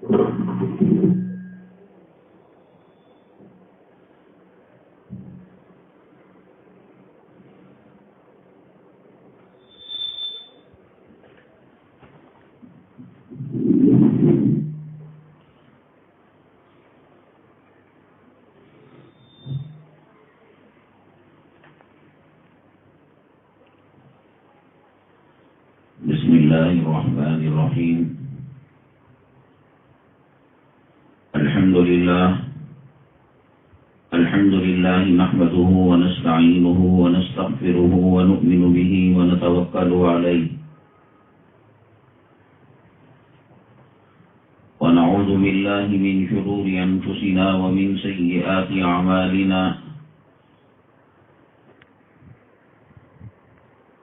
بسم الله الرحمن الرحيم. الحمد لله نحمده ونستعينه ونستغفره ونؤمن به ونتوكل عليه ونعوذ بالله من شرور أنفسنا ومن سيئات أعمالنا.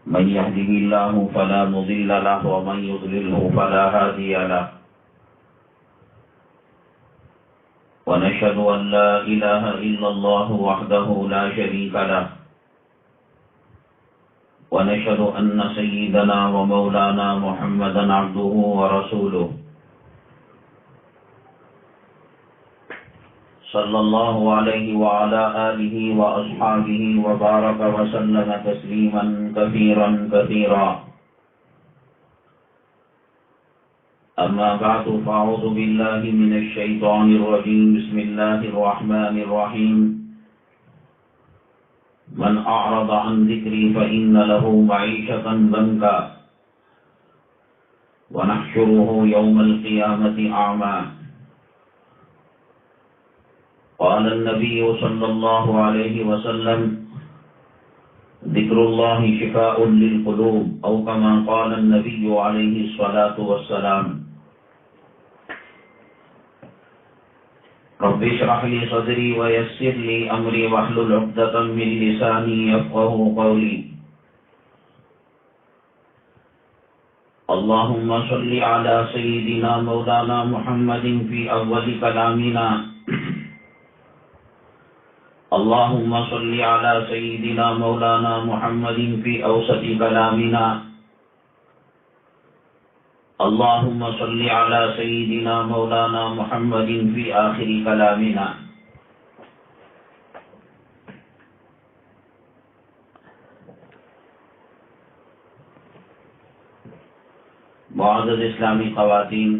من يهده الله فلا مضل له ومن يضلله فلا هادي له. ونشهد أن لا إله إلا الله وحده لا شريك له. ونشهد أن سيدنا ومولانا محمدا عبده ورسوله صلى الله عليه وعلى آله وأصحابه وبارك وسلم تسليما كثيرا كثيرا. أما بعد فأعوذ بالله من الشيطان الرجيم. بسم الله الرحمن الرحيم. من أعرض عن ذكري فإن له معيشة ضنكا ونحشره يوم القيامة أعمى. قال النبي صلى الله عليه وسلم: ذكر الله شفاء للقلوب، أو كما قال النبي عليه الصلاة والسلام. رب اشرح لي صدري ويسر لي أمري واحلل عقدة من لساني يفقهوا قولي. اللهم صل على سيدنا مولانا محمد في أول كلامنا. اللهم صل على سيدنا مولانا محمد في أوسط كلامنا. اللهم صل على سيدنا مولانا محمد في آخر كلامنا. معزز اسلامی خواتین،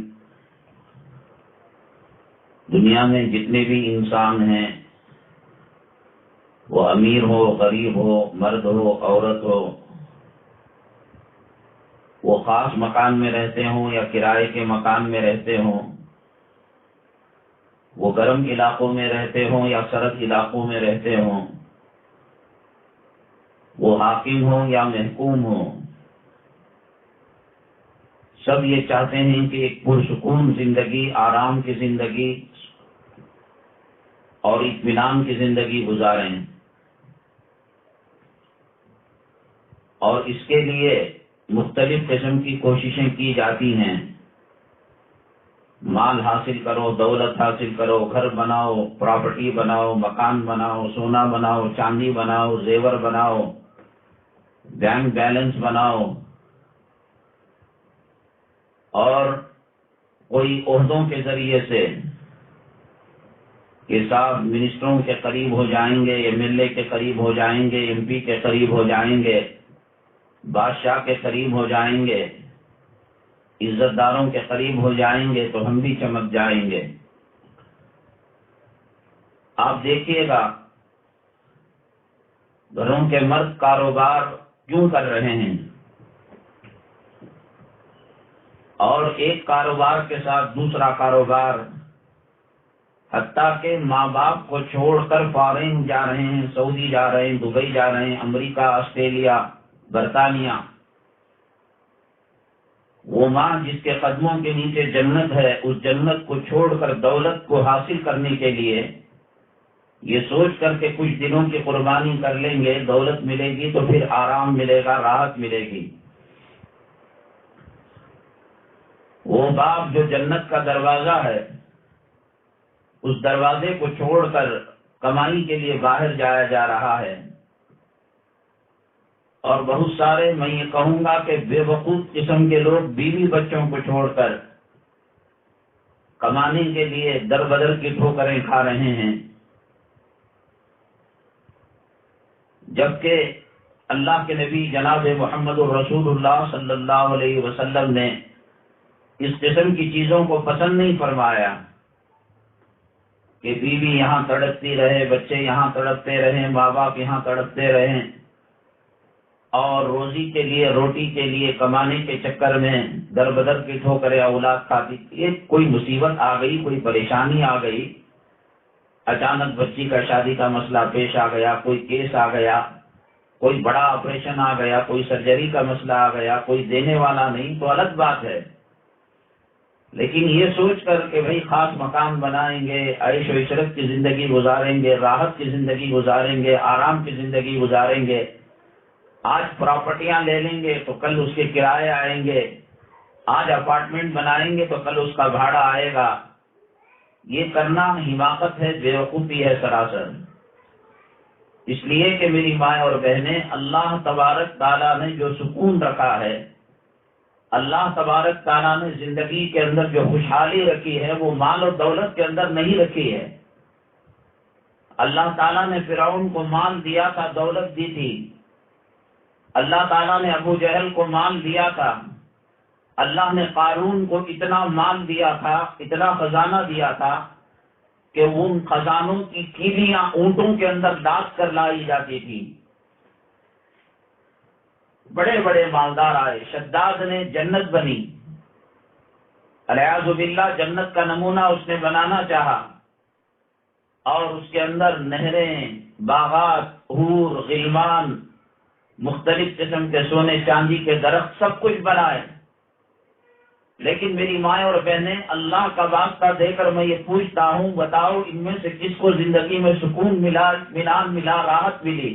دنیا میں جتنے بھی انسان ہیں، وہ امیر ہو، غریب ہو، مرد ہو، عورت ہو، وہ خاص مکان میں رہتے ہوں یا کرائے کے مکان میں رہتے ہوں، وہ گرم علاقوں میں رہتے ہوں یا سرد علاقوں میں رہتے ہوں، وہ حاکم ہوں یا محکوم ہوں، سب یہ چاہتے ہیں کہ ایک پرسکون زندگی، آرام کی زندگی اور اطمینان کی زندگی گزاریں، اور اس کے لیے مختلف قسم کی کوششیں کی جاتی ہیں. مال حاصل کرو، دولت حاصل کرو، گھر بناؤ، پراپرٹی بناؤ، مکان بناؤ، سونا بناؤ، چاندی بناؤ، زیور بناؤ، بینک بیلنس بناؤ، اور کوئی عہدوں کے ذریعے سے کہ صاحب منسٹروں کے قریب ہو جائیں گے، ایم ایل اے کے قریب ہو جائیں گے، ایم پی کے قریب ہو جائیں گے، بادشاہ کے قریب ہو جائیں گے، عزت داروں کے قریب ہو جائیں گے تو ہم بھی چمک جائیں گے. آپ دیکھیے گا گھروں کے مرد کاروبار کیوں کر رہے ہیں، اور ایک کاروبار کے ساتھ دوسرا کاروبار، حتیٰ کہ ماں باپ کو چھوڑ کر فارن جا رہے ہیں، سعودی جا رہے ہیں، دبئی جا رہے ہیں، امریکہ، آسٹریلیا، برطانیہ. وہ ماں جس کے قدموں کے نیچے جنت ہے، اس جنت کو چھوڑ کر دولت کو حاصل کرنے کے لیے یہ سوچ کر کے کچھ دنوں کی قربانی کر لیں گے، دولت ملے گی تو پھر آرام ملے گا، راحت ملے گی. وہ باپ جو جنت کا دروازہ ہے، اس دروازے کو چھوڑ کر کمائی کے لیے باہر جایا جا رہا ہے. اور بہت سارے، میں یہ کہوں گا کہ بے وقوف قسم کے لوگ بیوی بچوں کو چھوڑ کر کمانے کے لیے در بدر کی ٹھوکریں کھا رہے ہیں، جبکہ اللہ کے نبی جناب محمد الرسول اللہ صلی اللہ علیہ وسلم نے اس قسم کی چیزوں کو پسند نہیں فرمایا کہ بیوی یہاں تڑپتی رہے، بچے یہاں تڑپتے رہیں، ماں باپ یہاں تڑپتے رہیں، اور روزی کے لیے، روٹی کے لیے کمانے کے چکر میں در بدر کی ٹھوکریں اولاد کھاتی۔ یہ کوئی مصیبت آ گئی، کوئی پریشانی آ گئی، اچانک بچی کا شادی کا مسئلہ پیش آ گیا، کوئی کیس آ گیا، کوئی بڑا آپریشن آ گیا، کوئی سرجری کا مسئلہ آ گیا، کوئی دینے والا نہیں، تو الگ بات ہے۔ لیکن یہ سوچ کر کہ بھئی خاص مکان بنائیں گے، عیش و عشرت کی زندگی گزاریں گے، راحت کی زندگی گزاریں گے، آرام کی زندگی گزاریں گے، آج پراپرٹیاں لے لیں گے تو کل اس کے کرائے آئیں گے، آج اپارٹمنٹ بنائیں گے تو کل اس کا بھاڑا آئے گا، یہ کرنا حماقت ہے، بیوقوفی ہے سراسر۔ اس لیے کہ میری ماں اور بہنیں، اللہ تبارک تعالیٰ نے جو سکون رکھا ہے، اللہ تبارک تعالیٰ نے زندگی کے اندر جو خوشحالی رکھی ہے، وہ مال و دولت کے اندر نہیں رکھی ہے۔ اللہ تعالیٰ نے فرعون کو مال دیا تھا، دولت دی تھی، اللہ تعالیٰ نے ابو جہل کو مال دیا تھا، اللہ نے قارون کو اتنا مال دیا تھا، اتنا خزانہ دیا تھا کہ ان خزانوں کی کیلیاں اونٹوں کے اندر لاد کر لائی جاتی تھی۔ بڑے بڑے مالدار آئے، شداد نے جنت بنی، الیاذ باللہ جنت کا نمونہ اس نے بنانا چاہا، اور اس کے اندر نہریں، باغات، حور، غلمان، مختلف قسم کے سونے چاندی کے درخت، سب کچھ بنائے۔ لیکن میری ماں اور بہنیں، اللہ کا واسطہ دے کر میں یہ پوچھتا ہوں، بتاؤ ان میں سے کس کو زندگی میں سکون ملا، اطمینان ملا، راحت ملی؟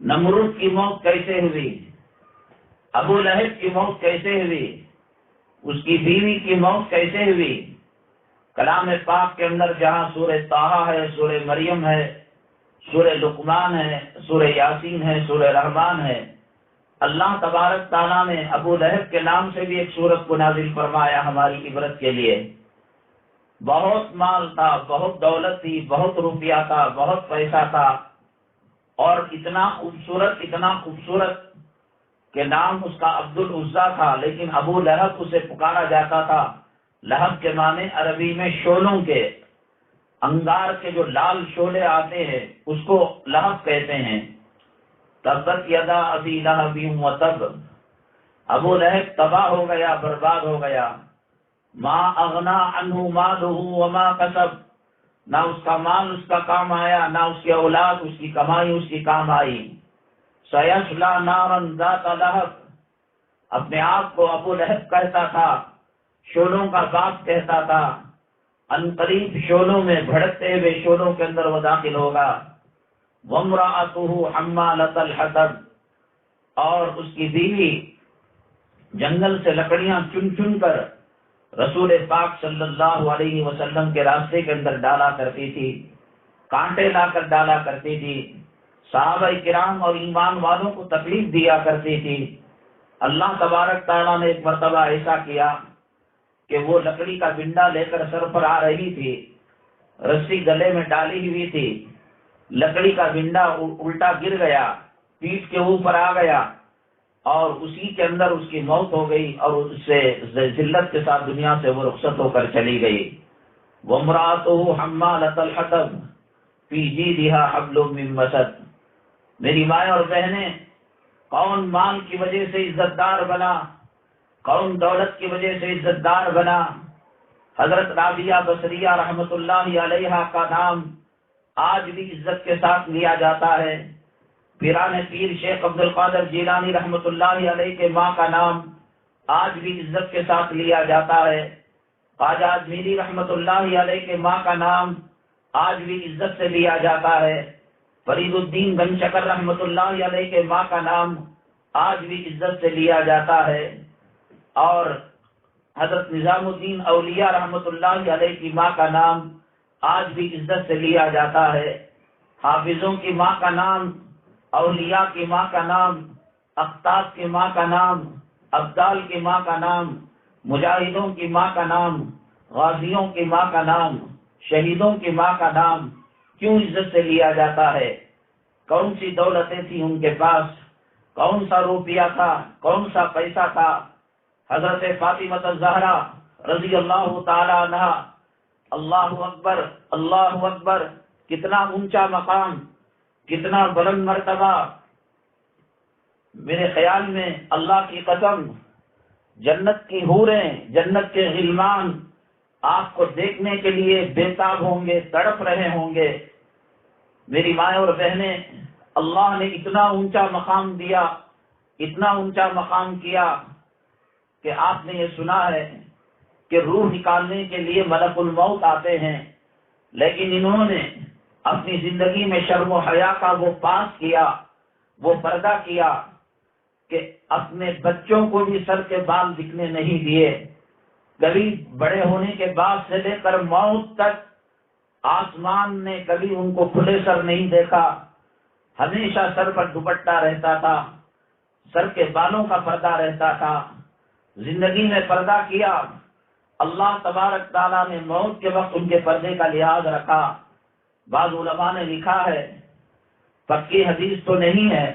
نمرود کی موت کیسے ہوئی؟ ابو لہب کی موت کیسے ہوئی؟ اس کی بیوی کی موت کیسے ہوئی؟ کلام پاک کے اندر جہاں سورہ طٰہٰ ہے، سورہ مریم ہے، سورہ لقمان ہے، سورہ یاسین ہے، سورہ رحمان ہے، اللہ تبارک تعالیٰ نے ابو لہب کے نام سے بھی ایک سورت کو نازل فرمایا ہماری عبرت کے لیے۔ بہت مال تھا، بہت دولت تھی، بہت روپیہ تھا، بہت پیسہ تھا، اور اتنا خوبصورت کہ نام اس کا عبد العزیٰ تھا، لیکن ابو لہب اسے پکارا جاتا تھا۔ لہب کے معنی عربی میں شولوں کے، انگار کے جو لال شولے آتے ہیں اس کو لہب کہتے ہیں۔ تبت یدا ابی لہب وتب، ابو لہب تباہ ہو گیا، برباد ہو گیا۔ ما اغنا عنہ مالہ وما کسب، نہ اس کا مال اس کا کام آیا، نہ اس کی اولاد، اس کی کمائی اس کی کام آئی۔ سیصلی نارا ذات لہب، اپنے آپ کو ابو لہب کہتا تھا، شولوں کا باپ کہتا تھا، ان قریب شولوں میں بھڑکتے ہوئے شولوں کے اندر وہ داخل ہوگا۔ وامرأتہ حمالۃ الحطب، اور اس کی بیوی جنگل سے لکڑیاں چن چن کر رسول پاک صلی اللہ علیہ وسلم کے راستے کے اندر ڈالا کرتی تھی، کانٹے لا کر ڈالا کرتی تھی، صحابہ کرام اور ایمان والوں کو تکلیف دیا کرتی تھی۔ اللہ تبارک تعالیٰ نے ایک مرتبہ ایسا کیا کہ وہ لکڑی کا ڈنڈا لے کر سر پر آ رہی تھی، رسی گلے میں ڈالی ہوئی تھی، لکڑی کا ڈنڈا الٹا گر گیا، پیٹھ کے اوپر آ گیا، اور اسی کے اندر اس کی موت ہو گئی، اور اس سے ذلت کے ساتھ دنیا سے وہ رخصت ہو کر چلی گئی۔ وامرأتہ حمالۃ الحطب فی جیدہا حبل من مسد۔ میری مائیں اور بہنیں، کون مال کی وجہ سے عزت دار بنا، کون دولت کی وجہ سے عزت دار بنا؟ حضرت رابعہ بصریہ رحمۃ اللہ علیہا کا نام آج بھی عزت کے ساتھ لیا جاتا ہے۔ پیران پیر شیخ عبد القادر جیلانی رحمۃ اللہ علیہ کے ماں کا نام آج بھی عزت کے ساتھ لیا جاتا ہے۔ خواجہ اجمیری رحمۃ اللہ علیہ کے ماں کا نام آج بھی عزت سے لیا جاتا ہے۔ فرید الدین گنج شکر رحمۃ اللہ علیہ کے ماں کا نام آج بھی عزت سے لیا جاتا ہے، اور حضرت نظام الدین اولیاء رحمۃ اللہ علیہ کی ماں کا نام آج بھی عزت سے لیا جاتا ہے۔ حافظوں کی ماں کا نام، اولیاء کی ماں کا نام، اقطاب کی ماں کا نام، ابدال کی ماں کا نام، مجاہدوں کی ماں کا نام، غازیوں کی ماں کا نام، شہیدوں کی ماں کا نام کیوں عزت سے لیا جاتا ہے؟ کون سی دولتیں تھیں ان کے پاس، کون سا روپیہ تھا، کون سا پیسہ تھا؟ حضرت فاطمہ الزہرا رضی اللہ تعالی عنہ، اللہ اکبر اللہ اکبر، کتنا اونچا مقام، کتنا بلند مرتبہ! میرے خیال میں اللہ کی قسم، جنت کی حوریں، جنت کے غلمان آپ کو دیکھنے کے لیے بےتاب ہوں گے، تڑپ رہے ہوں گے۔ میری مائیں اور بہنیں، اللہ نے اتنا اونچا مقام دیا، اتنا اونچا مقام کیا کہ آپ نے یہ سنا ہے کہ روح نکالنے کے لیے ملک الموت آتے ہیں، لیکن انہوں نے اپنی زندگی میں شرم و حیا کا وہ پاس کیا، وہ پردہ کیا کہ اپنے بچوں کو بھی سر کے بال دکھنے نہیں دیے۔ کبھی بڑے ہونے کے بعد سے لے کر موت تک آسمان نے کبھی ان کو کھلے سر نہیں دیکھا، ہمیشہ سر پر دوپٹہ رہتا تھا، سر کے بالوں کا پردہ رہتا تھا، زندگی میں پردہ کیا۔ اللہ تبارک تعالیٰ نے موت کے وقت ان کے پردے کا لحاظ رکھا۔ بعض علماء نے لکھا ہے، پکی حدیث تو نہیں ہے،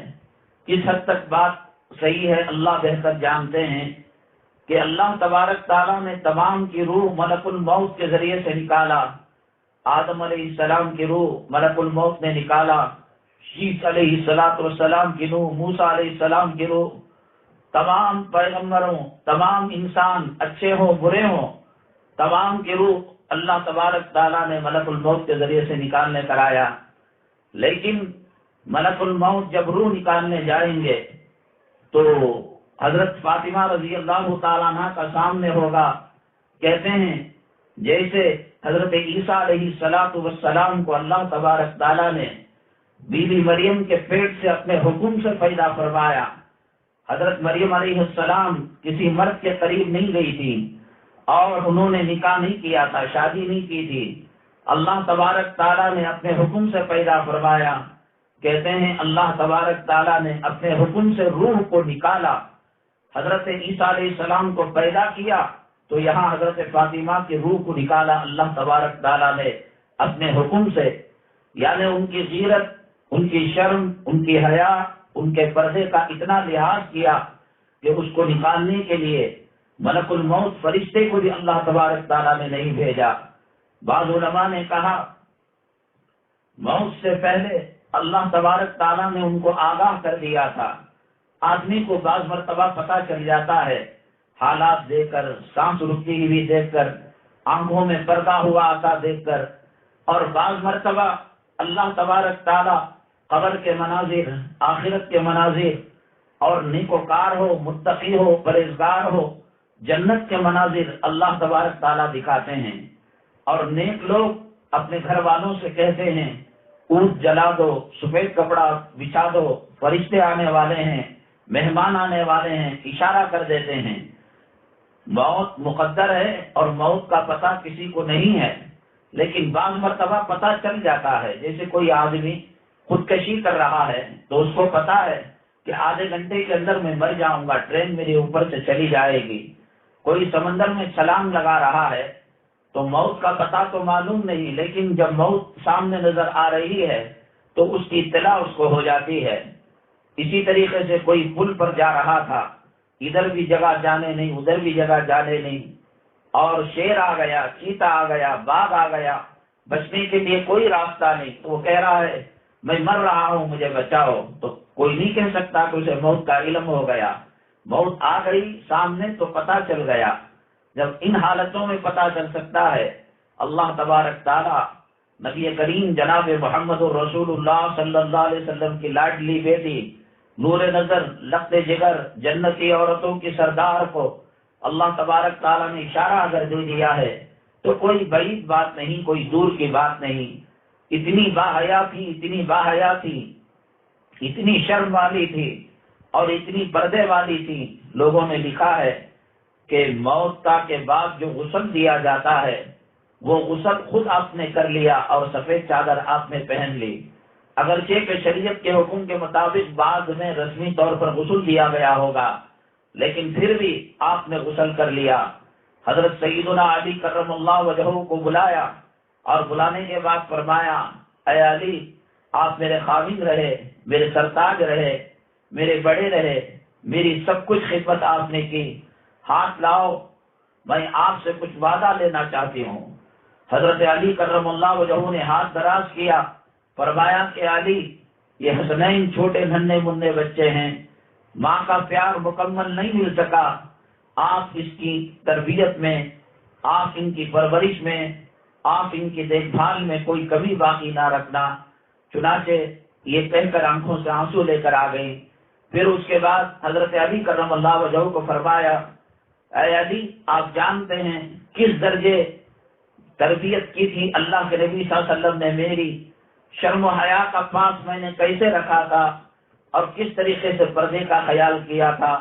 کس حد تک بات صحیح ہے اللہ بہتر جانتے ہیں، کہ اللہ تبارک تعالیٰ نے تمام کی روح ملک الموت کے ذریعے سے نکالا۔ آدم علیہ السلام کی روح ملک الموت نے نکالا، شیس علیہ السلام کی روح، موسیٰ علیہ السلام کی روح، تمام پیغمبروں، تمام انسان اچھے ہوں برے ہوں، تمام کی روح اللہ تبارک تعالیٰ نے ملک الموت کے ذریعے سے نکالنے کرایا۔ لیکن ملک الموت جب روح نکالنے جائیں گے تو حضرت فاطمہ رضی اللہ تعالیٰ عنہ کا سامنے ہوگا۔ کہتے ہیں جیسے حضرت عیسیٰ علیہ السلام کو اللہ تبارک تعالیٰ نے بی بی مریم کے پیٹ سے اپنے حکم سے پیدا فرمایا۔ حضرت مریم علیہ السلام کسی مرد کے قریب نہیں گئی تھی اور انہوں نے نکاح نہیں کیا تھا، شادی نہیں کی تھی، اللہ تبارک تعالیٰ نے اپنے حکم سے پیدا فرمایا۔ کہتے ہیں اللہ تبارک تعالیٰ نے اپنے حکم سے روح کو نکالا، حضرت عیسیٰ علیہ السلام کو پیدا کیا تو یہاں حضرت فاطمہ کی روح کو نکالا اللہ تبارک تعالیٰ نے اپنے حکم سے۔ یعنی ان کی غیرت، ان کی شرم، ان کی حیا، ان کے پردے کا اتنا لحاظ کیا کہ اس کو نکالنے کے لیے ملک الموت فرشتے کو بھی اللہ تبارک تعالیٰ نے نہیں بھیجا۔ بعض علماء نے کہا موت سے پہلے اللہ تبارک تعالیٰ نے ان کو آگاہ کر دیا تھا۔ آدمی کو بعض مرتبہ پتہ چل جاتا ہے، حالات دیکھ کر، سانس رکتی ہوئی دیکھ کر، آنکھوں میں پردہ ہوا آتا دیکھ کر، اور بعض مرتبہ اللہ تبارک تعالیٰ قبر کے مناظر، آخرت کے مناظر، اور نیکوکار ہو، متقی ہو، پرہیزگار ہو، جنت کے مناظر اللہ تبارک تعالیٰ دکھاتے ہیں۔ اور نیک لوگ اپنے گھر والوں سے کہتے ہیں اونٹ جلا دو، سفید کپڑا بچھا دو، فرشتے آنے والے ہیں، مہمان آنے والے ہیں، اشارہ کر دیتے ہیں۔ موت مقدر ہے اور موت کا پتہ کسی کو نہیں ہے، لیکن بعض مرتبہ پتہ چل جاتا ہے۔ جیسے کوئی آدمی خودکشی کر رہا ہے تو اس کو پتا ہے کہ آدھے گھنٹے کے اندر میں مر جاؤں گا، ٹرین میرے اوپر سے چلی جائے گی۔ کوئی سمندر میں چھلانگ لگا رہا ہے تو موت کا پتہ تو معلوم نہیں، لیکن جب موت سامنے نظر آ رہی ہے تو اس کی اطلاع اس کو ہو جاتی ہے۔ اسی طریقے سے کوئی پل پر جا رہا تھا، ادھر بھی جگہ جانے نہیں، ادھر بھی جگہ جانے نہیں، اور شیر آ گیا، چیتا آ گیا، باغ آ گیا، بچنے کے لیے کوئی راستہ نہیں، تو وہ کہہ رہا ہے میں مر رہا ہوں مجھے بچاؤ، تو کوئی نہیں کہہ سکتا کہ اسے موت کا علم ہو گیا۔ موت آ گئی سامنے تو پتہ چل گیا۔ جب ان حالتوں میں پتہ چل سکتا ہے، اللہ تبارک تعالیٰ نبی کریم جناب محمد الرسول اللہ صلی اللہ علیہ وسلم کی لاڈلی بیٹی، نور نظر، لخت جگر، جنتی عورتوں کی سردار کو اللہ تبارک تعالیٰ نے اشارہ اگر دے دیا ہے تو کوئی بعید بات نہیں، کوئی دور کی بات نہیں۔ اتنی باحیا تھی، اتنی باحیا تھی، اتنی شرم والی تھی اور اتنی پردے والی تھی۔ لوگوں نے لکھا ہے کہ موت کے بعد جو غسل دیا جاتا ہے وہ غسل خود آپ نے کر لیا اور سفید چادر آپ نے پہن لی۔ اگرچہ کہ شریعت کے حکم کے مطابق بعد میں رسمی طور پر غسل دیا گیا ہوگا، لیکن پھر بھی آپ نے غسل کر لیا۔ حضرت سیدنا علی کرم اللہ وجہہ کو بلایا اور بلانے کے بعد فرمایا اے علی آپ میرے خاوند رہے، میرے سرتاج رہے، میرے بڑے رہے، میری سب کچھ خدمت آپ نے کی، ہاتھ لاؤ میں آپ سے کچھ وعدہ لینا چاہتی ہوں۔ حضرت علی کرم اللہ وجہہ نے ہاتھ دراز کیا، فرمایا کہ علی یہ حسنین چھوٹے ننھے منھے بچے ہیں، ماں کا پیار مکمل نہیں مل سکا، آپ اس کی تربیت میں، آپ ان کی پرورش میں، آپ ان کی دیکھ بھال میں کوئی کمی باقی نہ رکھنا۔ چنانچہ یہ کہہ کر آنکھوں سے آنسو لے کر آ گئی۔ پھر اس کے بعد حضرت علی کرم اللہ وجہہ کو فرمایا اے علی آپ جانتے ہیں کس درجے تربیت کی تھی اللہ کے نبی صلی اللہ علیہ وسلم نے میری، شرم و حیا کا پاس میں نے کیسے رکھا تھا اور کس طریقے سے پردے کا خیال کیا تھا۔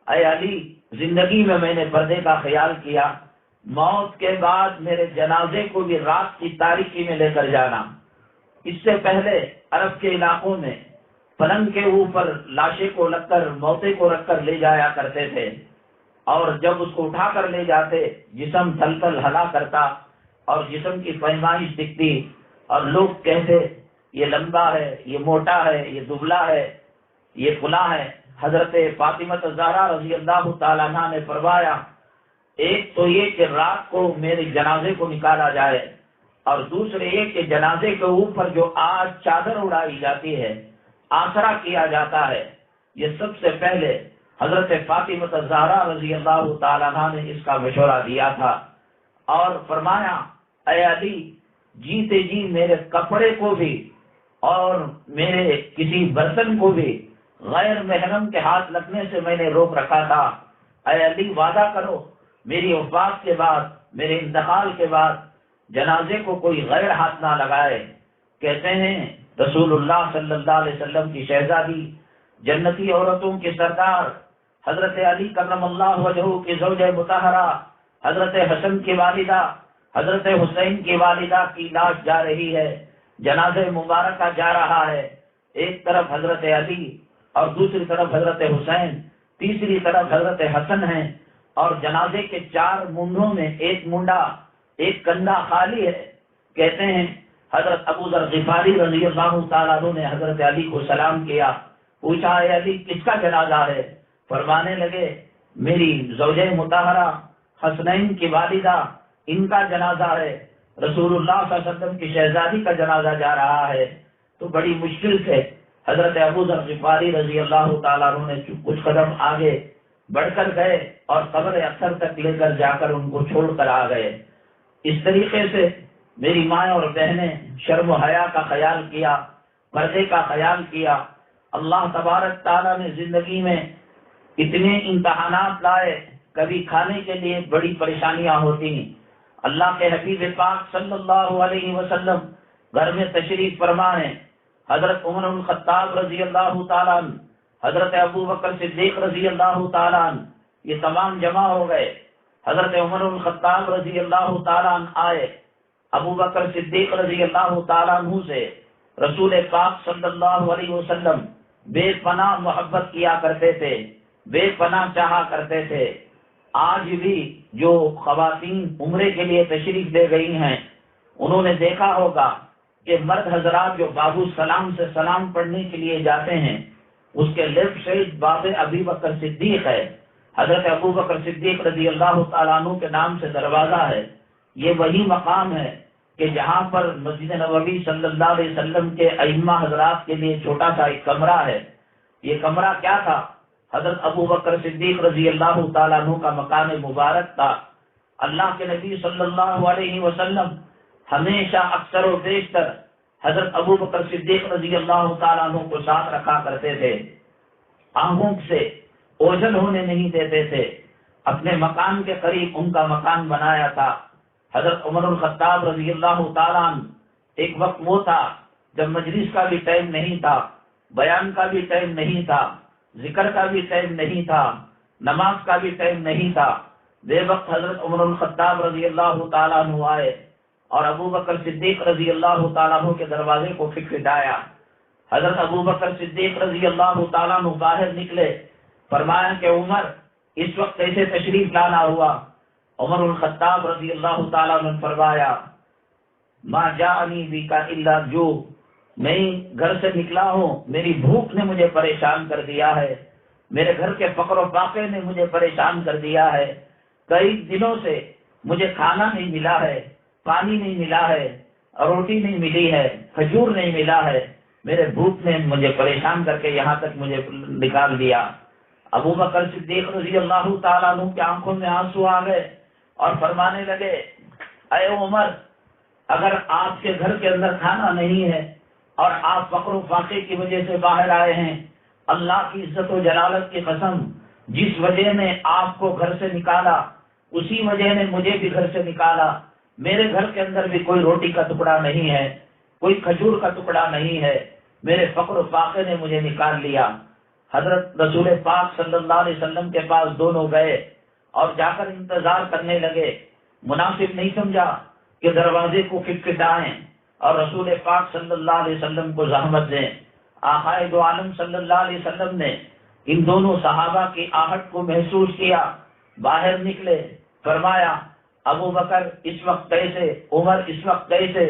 اے علی زندگی میں نے پردے کا خیال کیا، موت کے بعد میرے جنازے کو بھی رات کی تاریکی میں لے کر جانا۔ اس سے پہلے عرب کے علاقوں میں پلنگ کے اوپر لاشے کو رکھ کر، موتے کو رکھ کر لے جایا کرتے تھے، اور جب اس کو اٹھا کر لے جاتے جسم تھل تھل ہلا کرتا اور جسم کی پیمائش دکھتی اور لوگ کہتے یہ لمبا ہے، یہ موٹا ہے، یہ دبلا ہے، یہ فلاں ہے۔ حضرت فاطمہ الزہرا رضی اللہ تعالیٰ عنہ نے فرمایا ایک تو یہ کہ رات کو میرے جنازے کو نکالا جائے، اور دوسرے یہ کہ جنازے کے اوپر جو آج چادر اڑائی جاتی ہے، آسرا کیا جاتا ہے، یہ سب سے پہلے حضرت فاطمہ الزہرا رضی اللہ تعالیٰ عنہ نے اس کا مشورہ دیا تھا، اور فرمایا اے علی جیتے جی میرے کپڑے کو بھی اور میرے کسی برتن کو بھی غیر محرم کے ہاتھ لگنے سے میں نے روک رکھا تھا۔ اے علی وعدہ کرو میری وفات کے بعد، میرے انتقال کے بعد جنازے کو کوئی غیر ہاتھ نہ لگائے۔ کہتے ہیں رسول اللہ صلی اللہ علیہ وسلم کی شہزادی، جنتی عورتوں کے سردار حضرت علی کرم اللہ وجہہ کی زوجہ مطہرہ حضرت حسن کی والدہ حضرت حسین کی والدہ کی لاش جا رہی ہے، جنازہ مبارکہ جا رہا ہے، ایک طرف حضرت علی اور دوسری طرف حضرت حسین، تیسری طرف حضرت حسن ہیں، اور جنازے کے 4 منڈوں میں ایک منڈا، ایک کندھا خالی ہے۔ کہتے ہیں حضرت ابو ذر غفاری رضی اللہ تعالیٰ عنہ نے حضرت علی کو سلام کیا، پوچھا اے علی کس کا جنازہ ہے؟ فرمانے لگے میری زوجہ مطہرہ حسنین کی والدہ، ان کا جنازہ ہے، رسول اللہ صلی اللہ علیہ وسلم کی شہزادی کا جنازہ جا رہا ہے۔ تو بڑی مشکل سے حضرت ابو ذر غفاری رضی اللہ تعالیٰ عنہ نے کچھ قدم آگے بڑھ کر گئے اور قبر اختر تک لے کر جا کر ان کو چھوڑ کر آ گئے۔ اس طریقے سے میری ماں اور بہنیں شرم و حیا کا خیال کیا، پردے کا خیال کیا۔ اللہ تبارک تعالیٰ نے زندگی میں اتنے امتحانات لائے، کبھی کھانے کے لیے بڑی پریشانیاں ہوتی، اللہ کے حبیب پاک صلی اللہ علیہ وسلم گھر میں تشریف فرما ہے، حضرت عمر بن الخطاب رضی اللہ تعالیٰ عنہ، حضرت ابو بکر صدیق رضی اللہ تعالیٰ عنہ، یہ تمام جمع ہو گئے۔ حضرت عمر بن الخطاب رضی اللہ تعالیٰ عنہ آئے، ابو بکر صدیق رضی اللہ تعالیٰ عنہ سے رسول پاک صلی اللہ علیہ وسلم بے پناہ محبت کیا کرتے تھے، بے پناہ چاہا کرتے تھے۔ آج بھی جو خواتین عمرے کے لیے تشریف لے گئی ہیں، انہوں نے دیکھا ہوگا کہ مرد حضرات جو بابو سلام سے سلام پڑھنے کے لیے جاتے ہیں، اس کے لیفٹ سائڈ باب ابی بکر صدیق ہے، حضرت ابو بکر صدیق رضی اللہ تعالیٰ عنہ کے نام سے دروازہ ہے۔ یہ وہی مقام ہے کہ جہاں پر مسجد نبوی صلی اللہ علیہ وسلم کے ائمہ حضرات کے لیے چھوٹا سا ایک کمرہ ہے۔ یہ کمرہ کیا تھا؟ حضرت ابو بکر صدیق رضی اللہ تعالیٰ عنہ کا مکان مبارک تھا۔ اللہ کے نبی صلی اللہ علیہ وسلم ہمیشہ اکثر و بیشتر حضرت ابو بکر صدیق رضی اللہ تعالیٰ عنہ کو ساتھ رکھا کرتے تھے، آنکھوں سے اوجھل ہونے نہیں دیتے تھے، اپنے مکان کے قریب ان کا مکان بنایا تھا۔ حضرت عمر الخطاب رضی اللہ تعالیٰ عنہ ایک وقت وہ تھا جب مجلس کا بھی ٹائم نہیں تھا، بیان کا بھی ٹائم نہیں تھا، ذکر کا بھی ٹائم نہیں تھا، نماز کا بھی ٹائم نہیں تھا، بے وقت حضرت عمر الخطاب رضی اللہ تعالیٰ عنہ آئے اور ابو بکر صدیق رضی اللہ تعالیٰ عنہ کے دروازے کو کھٹکھٹایا۔ حضرت ابو بکر صدیق رضی اللہ تعالیٰ عنہ باہر نکلے، فرمایا کہ عمر اس وقت کیسے تشریف لانا ہوا؟ عمر الخطاب رضی اللہ تعالیٰ عنہ نے فرمایا ما جاءنی بک الا جو، میں گھر سے نکلا ہوں، میری بھوک نے مجھے پریشان کر دیا ہے، میرے گھر کے فقر و فاقے نے مجھے پریشان کر دیا ہے، کئی دنوں سے مجھے کھانا نہیں ملا ہے، پانی نہیں ملا ہے، روٹی نہیں ملی ہے، کھجور نہیں ملا ہے، میرے بھوک نے مجھے پریشان کر کے یہاں تک مجھے نکال دیا۔ ابو بکر صدیق رضی اللہ تعالیٰ عنہ کی آنکھوں میں آنسو آ گئے اور فرمانے لگے اے عمر، اگر آپ کے گھر کے اندر کھانا نہیں ہے اور آپ فقر و فاقے کی وجہ سے باہر آئے ہیں، اللہ کی عزت و جلالت کی قسم، جس وجہ نے آپ کو گھر سے نکالا اسی وجہ نے مجھے بھی گھر سے نکالا، میرے گھر کے اندر بھی کوئی روٹی کا ٹکڑا نہیں ہے، کوئی کھجور کا ٹکڑا نہیں ہے، میرے فقر و فاقے نے مجھے نکال لیا۔ حضرت رسول پاک صلی اللہ علیہ وسلم کے پاس دونوں گئے اور جا کر انتظار کرنے لگے۔ مناسب نہیں سمجھا کہ دروازے کو کھٹکھٹائیں اور رسول پاک صلی اللہ علیہ وسلم کو زحمت دیں۔ آقا دو عالم صلی اللہ علیہ وسلم نے ان دونوں صحابہ کی آہٹ کو محسوس کیا، باہر نکلے، فرمایا ابو بکر اس وقت کیسے، عمر اس وقت کیسے،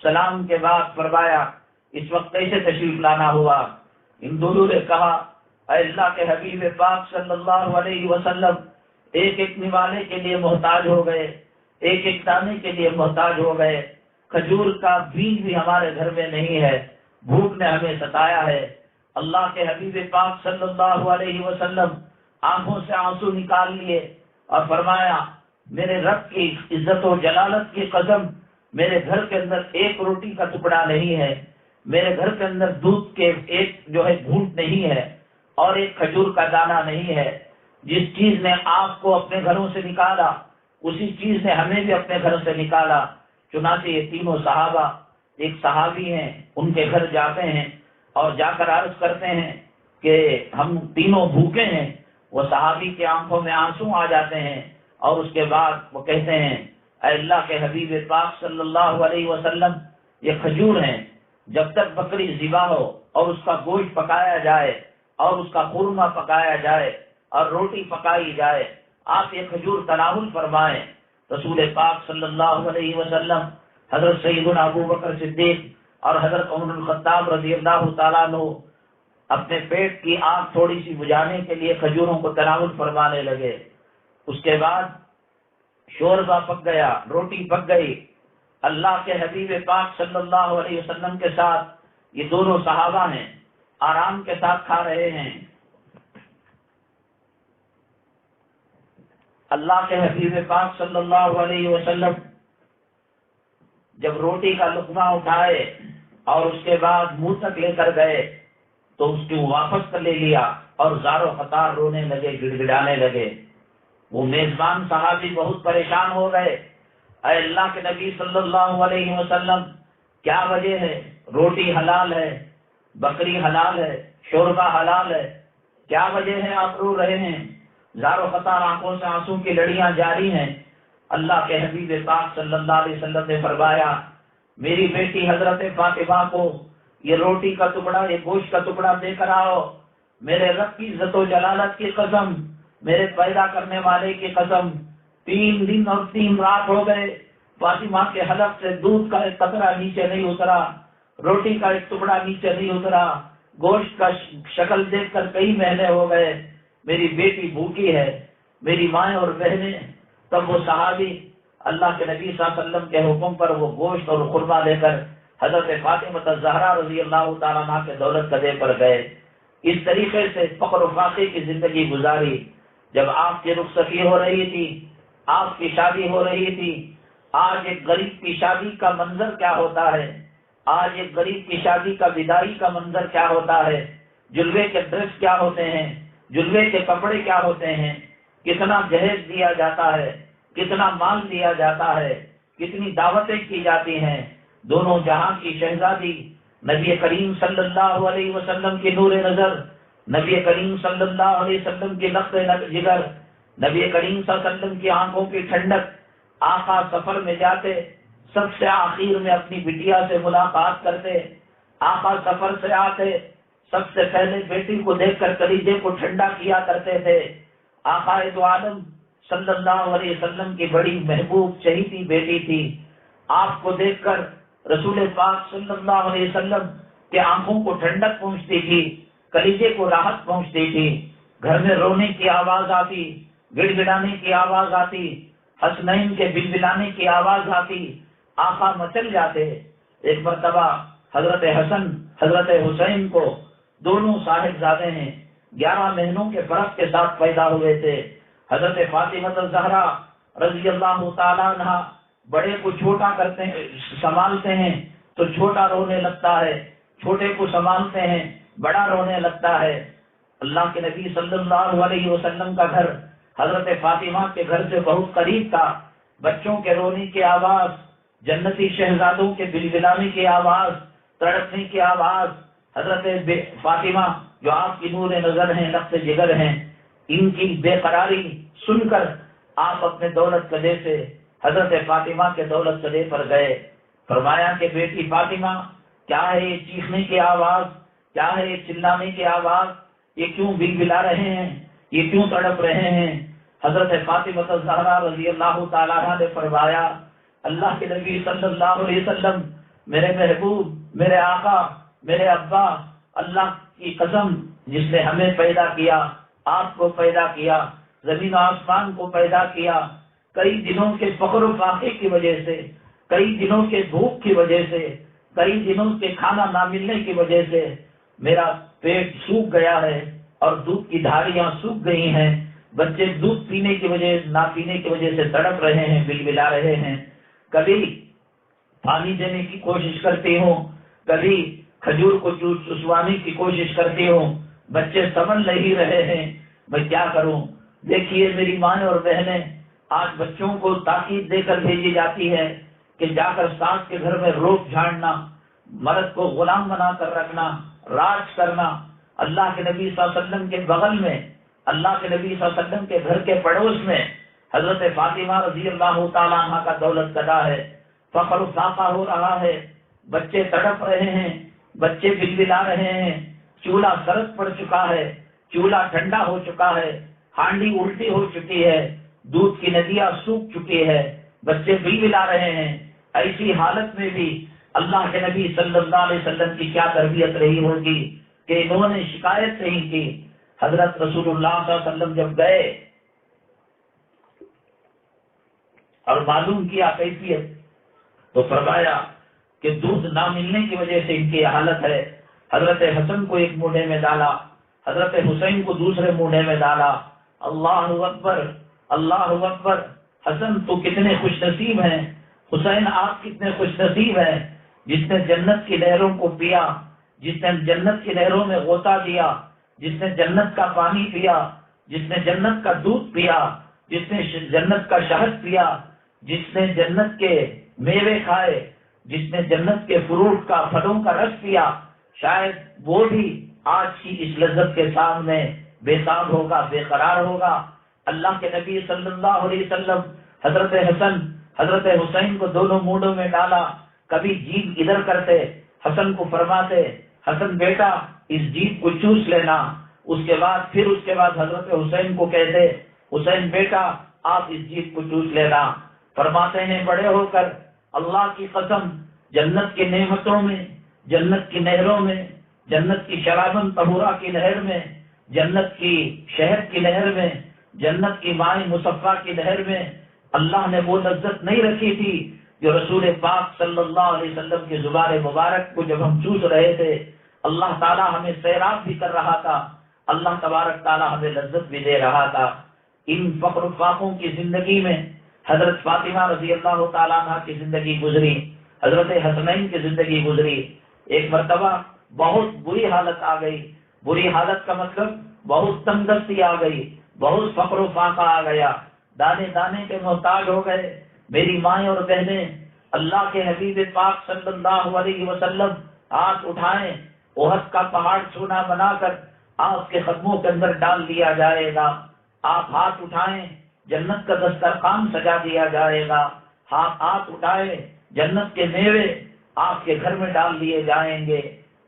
سلام کے بعد فرمایا اس وقت کیسے تشریف لانا ہوا؟ ان دونوں نے کہا اے اللہ کے حبیب پاک صلی اللہ علیہ وسلم، ایک ایک نوالے کے لیے محتاج ہو گئے، ایک ایک دانے کے لیے محتاج ہو گئے، کھجور کا بیج بھی ہمارے گھر میں نہیں ہے، بھوک نے ہمیں ستایا ہے۔ اللہ کے حبیب پاک صلی اللہ علیہ وسلم آنکھوں سے آنسو نکال لیے اور فرمایا میرے رب کی عزت و جلالت کی قسم، میرے گھر کے اندر ایک روٹی کا ٹکڑا نہیں ہے، میرے گھر کے اندر دودھ کے ایک گھونٹ نہیں ہے اور ایک کھجور کا دانہ نہیں ہے۔ جس چیز نے آپ کو اپنے گھروں سے نکالا اسی چیز نے ہمیں بھی اپنے گھر سے نکالا۔ چنانچہ یہ تینوں صحابہ، ایک صحابی ہیں، ان کے گھر جاتے ہیں اور جا کر عرض کرتے ہیں کہ ہم تینوں بھوکے ہیں۔ وہ صحابی کے آنکھوں میں آنسو آ جاتے ہیں اور اس کے بعد وہ کہتے ہیں اے اللہ کے حبیب پاک صلی اللہ علیہ وسلم، یہ کھجور ہیں، جب تک بکری ذبح ہو اور اس کا گوشت پکایا جائے اور اس کا قورمہ پکایا جائے اور روٹی پکائی جائے، آپ یہ کھجور تناول فرمائیں۔ رسول پاک صلی اللہ علیہ وسلم، حضرت سیدنا ابو بکر صدیق اور حضرت عمر الخطاب رضی اللہ تعالیٰ عنہ اپنے پیٹ کی آگ تھوڑی سی بجھانے کے لیے کھجوروں کو تناول فرمانے لگے۔ اس کے بعد شوربہ پک گیا، روٹی پک گئی۔ اللہ کے حبیب پاک صلی اللہ علیہ وسلم کے ساتھ یہ دونوں صحابہ ہیں، آرام کے ساتھ کھا رہے ہیں۔ اللہ کے حبیب پاک صلی اللہ علیہ وسلم جب روٹی کا لقمہ اٹھائے اور اس کے بعد منہ تک لے کر گئے تو اس کو واپس کر لے لیا اور زار و قطار رونے لگے، گڑ گڑانے لگے۔ وہ میزبان صحابی بہت پریشان ہو گئے، اے اللہ کے نبی صلی اللہ علیہ وسلم، کیا وجہ ہے؟ روٹی حلال ہے، بکری حلال ہے، شوربہ حلال ہے، کیا وجہ ہے آپ رو رہے ہیں؟ زار و قطار آنکھوں سے آنسو کی لڑیاں جاری ہیں۔ اللہ کے حبیب پاک صلی اللہ علیہ وسلم نے فرمایا میری بیٹی حضرت فاطمہ کو یہ روٹی کا ٹکڑا، یہ گوشت کا ٹکڑا دے کر آؤ۔ میرے رب کی عزت و جلالت کی قسم، میرے پیدا کرنے والے کی قسم، 3 دن اور 3 رات ہو گئے فاطمہ کے حلق سے دودھ کا ایک قطرہ نیچے نہیں اترا، روٹی کا ایک ٹکڑا نیچے نہیں اترا، گوشت کا شکل دیکھ کر کئی مہینے ہو گئے، میری بیٹی بھوکی ہے، میری مائیں اور بہنیں۔ تب وہ صحابی اللہ کے نبی صلی اللہ علیہ وسلم کے حکم پر وہ گوشت اور خرما لے کر حضرت فاطمہ الزہرا رضی اللہ تعالیٰ عنہ کے دولت قدے پر گئے۔ اس طریقے سے فقر و فاقے کی زندگی گزاری۔ جب آپ کی رخصتی ہو رہی تھی، آپ کی شادی ہو رہی تھی، آج ایک غریب کی شادی کا منظر کیا ہوتا ہے، آج ایک غریب کی شادی کا بداعی کا منظر کیا ہوتا ہے، جلوے کے ڈریس کیا ہوتے ہیں، جلوے کے کپڑے کیا ہوتے ہیں، کتنا جہیز دیا جاتا ہے، کتنا مال دیا جاتا ہے، کتنی دعوتیں کی جاتی ہیں۔ دونوں جہاں کی شہزادی نبی کریم صلی اللہ علیہ وسلم کی نور نظر، نبی کریم صلی اللہ علیہ وسلم کی نقد جگر، نبی کریم صلی اللہ علیہ وسلم کی آنکھوں کی ٹھنڈک۔ آقا سفر میں جاتے، سب سے آخر میں اپنی بٹیا سے ملاقات کرتے، آقا سفر سے آتے، سب سے پہلے بیٹی کو دیکھ کر کلیجے کو ٹھنڈا کیا کرتے تھے۔ آقا دو عالم صلی اللہ علیہ وسلم کی بڑی محبوب چہیتی بیٹی تھی. آپ کو دیکھ کر رسول پاک صلی اللہ علیہ وسلم کے آنکھوں کو ٹھنڈک پہنچتی تھی، کلیجے کو راحت پہنچتی تھی. گھر میں رونے کی آواز آتی، گڑ گڑانے کی آواز آتی، حسنین کے بلبلانے کی آواز آتی، آقا مچل جاتے. ایک مرتبہ حضرت حسن حضرت حسین کو، دونوں صاحبزادے ہیں، 11 مہینوں کے فرق کے ساتھ پیدا ہوئے تھے. حضرت فاطمہ الزہرا رضی اللہ تعالیٰ عنہ بڑے کو چھوٹا کرتے ہیں، سنبھالتے ہیں تو چھوٹا رونے لگتا ہے، چھوٹے کو سنبھالتے ہیں بڑا رونے لگتا ہے. اللہ کے نبی صلی اللہ علیہ وسلم کا گھر حضرت فاطمہ کے گھر سے بہت قریب تھا. بچوں کے رونے کی آواز، جنتی شہزادوں کے بلبلانے کی آواز، تڑپنے کی آواز، حضرت فاطمہ جو آپ کی نور نظر ہیں، نقص جگر ہیں، ان کی بے قراری سن کر آپ اپنے دولت قدے سے حضرت فاطمہ کے دولت قدے پر گئے. فرمایا کہ بیٹی فاطمہ، کیا ہے یہ چیخنے کی آواز، کیا ہے یہ چلانے کی آواز، یہ کیوں بلبلا رہے ہیں، یہ کیوں تڑپ رہے ہیں؟ حضرت فاطمہ الزہرا رضی اللہ تعالیٰ عنہ نے فرمایا، اللہ کے نبی صلی اللہ علیہ وسلم، میرے محبوب، میرے آقا، میرے ابا، اللہ کی قسم جس نے ہمیں پیدا کیا، آپ کو پیدا کیا، زمین و آسمان کو پیدا کیا، کئی دنوں کے فقر و فاقے کی وجہ سے، کئی دنوں کے بھوک کی وجہ سے، کئی دنوں کے کھانا نہ ملنے کی وجہ سے میرا پیٹ سوکھ گیا ہے اور دودھ کی دھاریاں سوکھ گئی ہیں. بچے دودھ پینے کی وجہ نہ پینے کی وجہ سے تڑپ رہے ہیں، بلبلا رہے ہیں. کبھی پانی دینے کی کوشش کرتی ہوں، کبھی کھجور کو چسوانے کی کوشش کرتی ہوں، بچے سنبھل نہیں رہے ہیں، میں کیا کروں؟ دیکھیے میری ماں اور بہنیں آج بچوں کو تاکید دے کر بھیجی جاتی ہے کہ جا کر ساس کے گھر میں روپ جھاڑنا، مرد کو غلام بنا کر رکھنا، راج کرنا. اللہ کے نبی صلی اللہ علیہ وسلم کے بغل میں، اللہ کے نبی صلی اللہ علیہ وسلم کے گھر کے پڑوس میں حضرت فاطمہ رضی اللہ تعالیٰ عنہ کا دولت قدا ہے. فخر و فاقہ ہو رہا ہے، بچے تڑپ رہے ہیں، بچے بلبلا رہے ہیں، چولہا سرد پڑ چکا ہے، چولہا ٹھنڈا ہو چکا ہے، ہانڈی الٹی ہو چکی ہے، دودھ کی ندیاں سوکھ چکی ہے، بچے بلبلا رہے ہیں. ایسی حالت میں بھی اللہ کے نبی صلی اللہ علیہ وسلم کی کیا تربیت رہی ہوگی کہ انہوں نے شکایت نہیں کی. حضرت رسول اللہ صلی اللہ علیہ وسلم جب گئے اور معلوم کیا کیفیت، تو فرمایا کہ دودھ نہ ملنے کی وجہ سے ان کی حالت ہے. حضرت حسن کو ایک موڈے میں ڈالا، حضرت حسین کو دوسرے موڈے میں ڈالا. اللہ اکبر، اللہ اکبر. حسن تو کتنے خوش نصیب ہیں، حسین آپ کتنے خوش نصیب ہیں جس نے جنت کی نہروں کو پیا، جس نے جنت کی نہروں میں غوطہ دیا، جس نے جنت کا پانی پیا، جس نے جنت کا دودھ پیا، جس نے جنت کا شہد پیا، جس نے جنت کے میوے کھائے، جس نے جنت کے فروٹ کا، پھلوں کا رس پیا. شاید وہ بھی آج کی اس لذت کے سامنے بے تاب ہوگا، بے قرار ہوگا. اللہ کے نبی صلی اللہ علیہ وسلم حضرت حسن حضرت حسین کو دونوں موڈوں میں ڈالا. کبھی جیب ادھر کرتے، حسن کو فرماتے حسن بیٹا اس جیب کو چوس لینا. اس کے بعد حضرت حسین کو کہتے حسین بیٹا آپ اس جیب کو چوس لینا. فرماتے ہیں بڑے ہو کر اللہ کی قسم، جنت کی نعمتوں میں، جنت کی نہروں میں، جنت کی شرابن طہورہ کی نہر میں، جنت کی شہد کی نہر میں، جنت کی ماء مصفا کی نہر میں اللہ نے وہ لذت نہیں رکھی تھی جو رسول پاک صلی اللہ علیہ وسلم کی زبان مبارک کو جب ہم چوس رہے تھے. اللہ تعالیٰ ہمیں سیراب بھی کر رہا تھا، اللہ تبارک تعالیٰ ہمیں لذت بھی دے رہا تھا. ان فقر و فاقوں کی زندگی میں حضرت فاطمہ رضی اللہ تعالیٰ عنہ کی زندگی گزری، حضرت حسنین کی زندگی گزری. ایک مرتبہ بہت بری حالت آ گئی. بری حالت کا مطلب بہت تنگدستی آ گئی، بہت فقر و فاقہ آ گیا، دانے دانے کے محتاج ہو گئے. میری مائیں اور بہنیں، اللہ کے حبیب پاک صلی اللہ علیہ وسلم ہاتھ اٹھائیں، احد کا پہاڑ سونا بنا کر آپ کے قدموں کے اندر ڈال دیا جائے گا. آپ ہاتھ اٹھائیں، جنت کا دسترخوان سجا دیا جائے گا. ہاتھ اٹھائیں، جنت کے میوے آپ کے گھر میں ڈال دیے جائیں گے.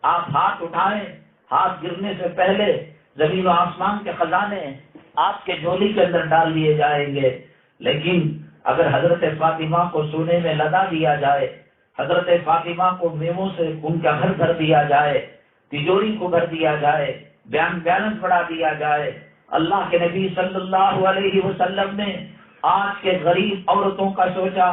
آپ ہاتھ اٹھائیں، ہاتھ گرنے سے پہلے زمین و آسمان کے خزانے آپ کے جھولی کے اندر ڈال دیے جائیں گے۔ لیکن اگر حضرت فاطمہ کو سونے میں لدا دیا جائے، حضرت فاطمہ کو میووں سے ان کا گھر بھر دیا جائے، تجوری کو بھر دیا جائے، بیلنس بڑھا دیا جائے، اللہ کے نبی صلی اللہ علیہ وسلم نے آج کے غریب عورتوں کا سوچا،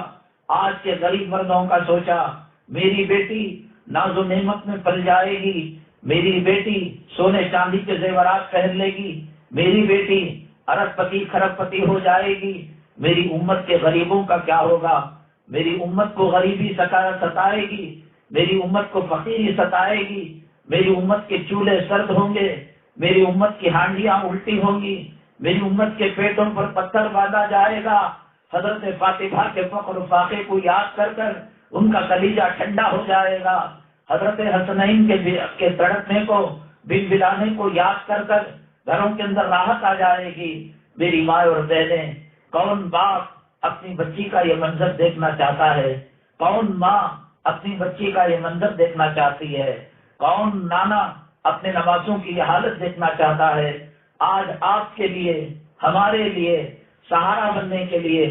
آج کے غریب مردوں کا سوچا۔ میری بیٹی ناز و نعمت میں پل جائے گی، میری بیٹی سونے چاندی کے زیورات پہن لے گی، میری بیٹی ارب پتی کھرب پتی ہو جائے گی، میری امت کے غریبوں کا کیا ہوگا؟ میری امت کو غریبی ستائے گی، میری امت کو فقیری ستائے گی، میری امت کے چولہے سرد ہوں گے، میری امت کی ہانڈیاں الٹی ہوں گی، میری امت کے پیٹوں پر پتھر باندھا جائے گا۔ حضرت فاطمہ کے فقر و فاقے کو یاد کر کر ان کا کلیجہ ٹھنڈا ہو جائے گا۔ حضرت حسنین کے تڑپنے کو، بن بلانے کو یاد کر کر گھروں کے اندر راحت آ جائے گی۔ میری ماں اور بہنیں، کون باپ اپنی بچی کا یہ منظر دیکھنا چاہتا ہے؟ کون ماں اپنی بچی کا یہ منظر دیکھنا چاہتی ہے؟ کون نانا اپنے نوازوں کی یہ حالت دیکھنا چاہتا ہے؟ آج آپ کے لیے، ہمارے لیے سہارا بننے کے لیے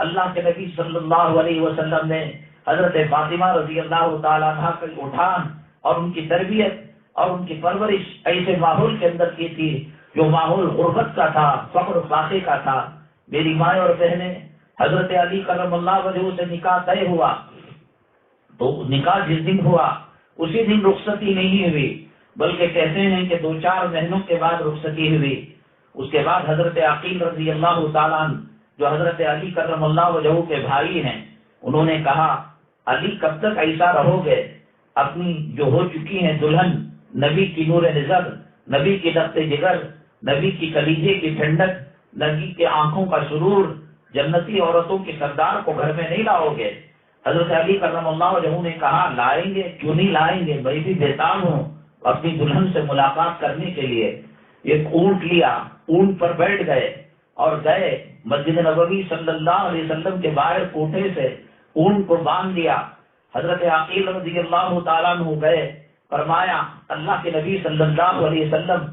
اللہ کے نبی صلی اللہ علیہ وسلم نے حضرت فاطمہ رضی اللہ تعالیٰ عنہ کی اٹھان اور ان کی تربیت اور ان کی پرورش ایسے ماحول کے اندر کی تھی جو ماحول غربت کا تھا، فقر و فاقے کا تھا۔ میری مائیں اور بہنیں، حضرت علی کرم اللہ وجہہ سے نکاح طے ہوا تو نکاح جس دن ہوا اسی دن رخصتی نہیں ہوئی، بلکہ کہتے ہیں کہ 2-4 مہینوں کے بعد رخصتی ہوئی۔ اس کے بعد حضرت عقیل رضی اللہ تعالیٰ عنہ جو حضرت علی کرم اللہ وجہہ کے بھائی ہیں، انہوں نے کہا علی کب تک ایسا رہو گے؟ اپنی جو ہو چکی ہیں دلہن، نبی کی نور نظر، نبی کی رخت جگر، نبی کی کلیجے کی ٹھنڈک، نبی کے آنکھوں کا سرور، جنتی عورتوں کے سردار کو گھر میں نہیں لاؤ گے؟ حضرت علی کرم اللہ وجہہ نے کہا لائیں گے، کیوں نہیں لائیں گے، میں بھی بےتاب ہوں اپنی دلہن سے ملاقات کرنے کے لیے۔ ایک اونٹ لیا، اونٹ پر بیٹھ گئے اور گئے مسجد نبوی صلی اللہ علیہ وسلم کے باہر کوٹھے سے اونٹ کو باندھ دیا۔ حضرت عقیل رضی اللہ تعالیٰ عنہ گئے، فرمایا اللہ کے نبی صلی اللہ علیہ وسلم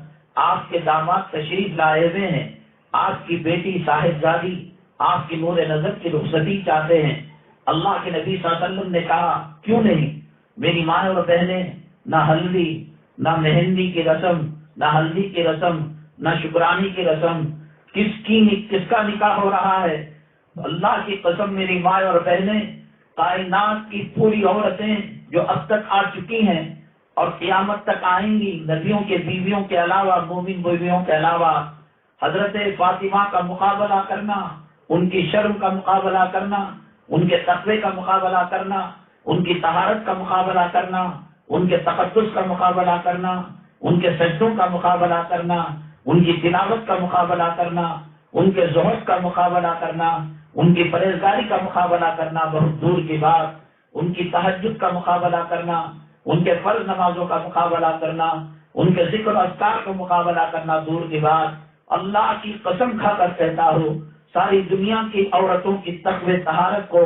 آپ کے داماد تشریف لائے ہوئے ہیں، آپ کی بیٹی صاحبزادی آپ کی نور نظر کی رخصتی چاہتے ہیں۔ اللہ کے نبی صلی اللہ علیہ وسلم نے کہا کیوں نہیں؟ میری ماں اور بہنیں، نہ ہلدی، نہ مہندی کی رسم، نہ ہلدی کی رسم، نہ شکرانی کی رسم، کس کا نکاح ہو رہا ہے؟ اللہ کی قسم میری ماں اور بہنیں، کائنات کی پوری عورتیں جو اب تک آ چکی ہیں اور قیامت تک آئیں گی، نبیوں کے بیویوں کے علاوہ، مومن بیویوں کے علاوہ، حضرت فاطمہ کا مقابلہ کرنا، ان کی شرم کا مقابلہ کرنا، ان کے تقوی کا مقابلہ کرنا، ان کی طہارت کا مقابلہ کرنا، ان کے تقدس کا مقابلہ کرنا، ان کے سجدوں کا مقابلہ کرنا، ان کی تلاوت کا مقابلہ کرنا، ان کے زہد کا مقابلہ کرنا، ان کی پرہیزگاری کا مقابلہ کرنا بہت دور کی بات، ان کی تہجد کا مقابلہ کرنا، ان کے فرض نمازوں کا مقابلہ کرنا، ان کے ذکر و اذکار کا مقابلہ کرنا دور کی بات۔ اللہ کی قسم کھا کر کہتا ہوں، ساری دنیا کی عورتوں کی تقوی طہارت کو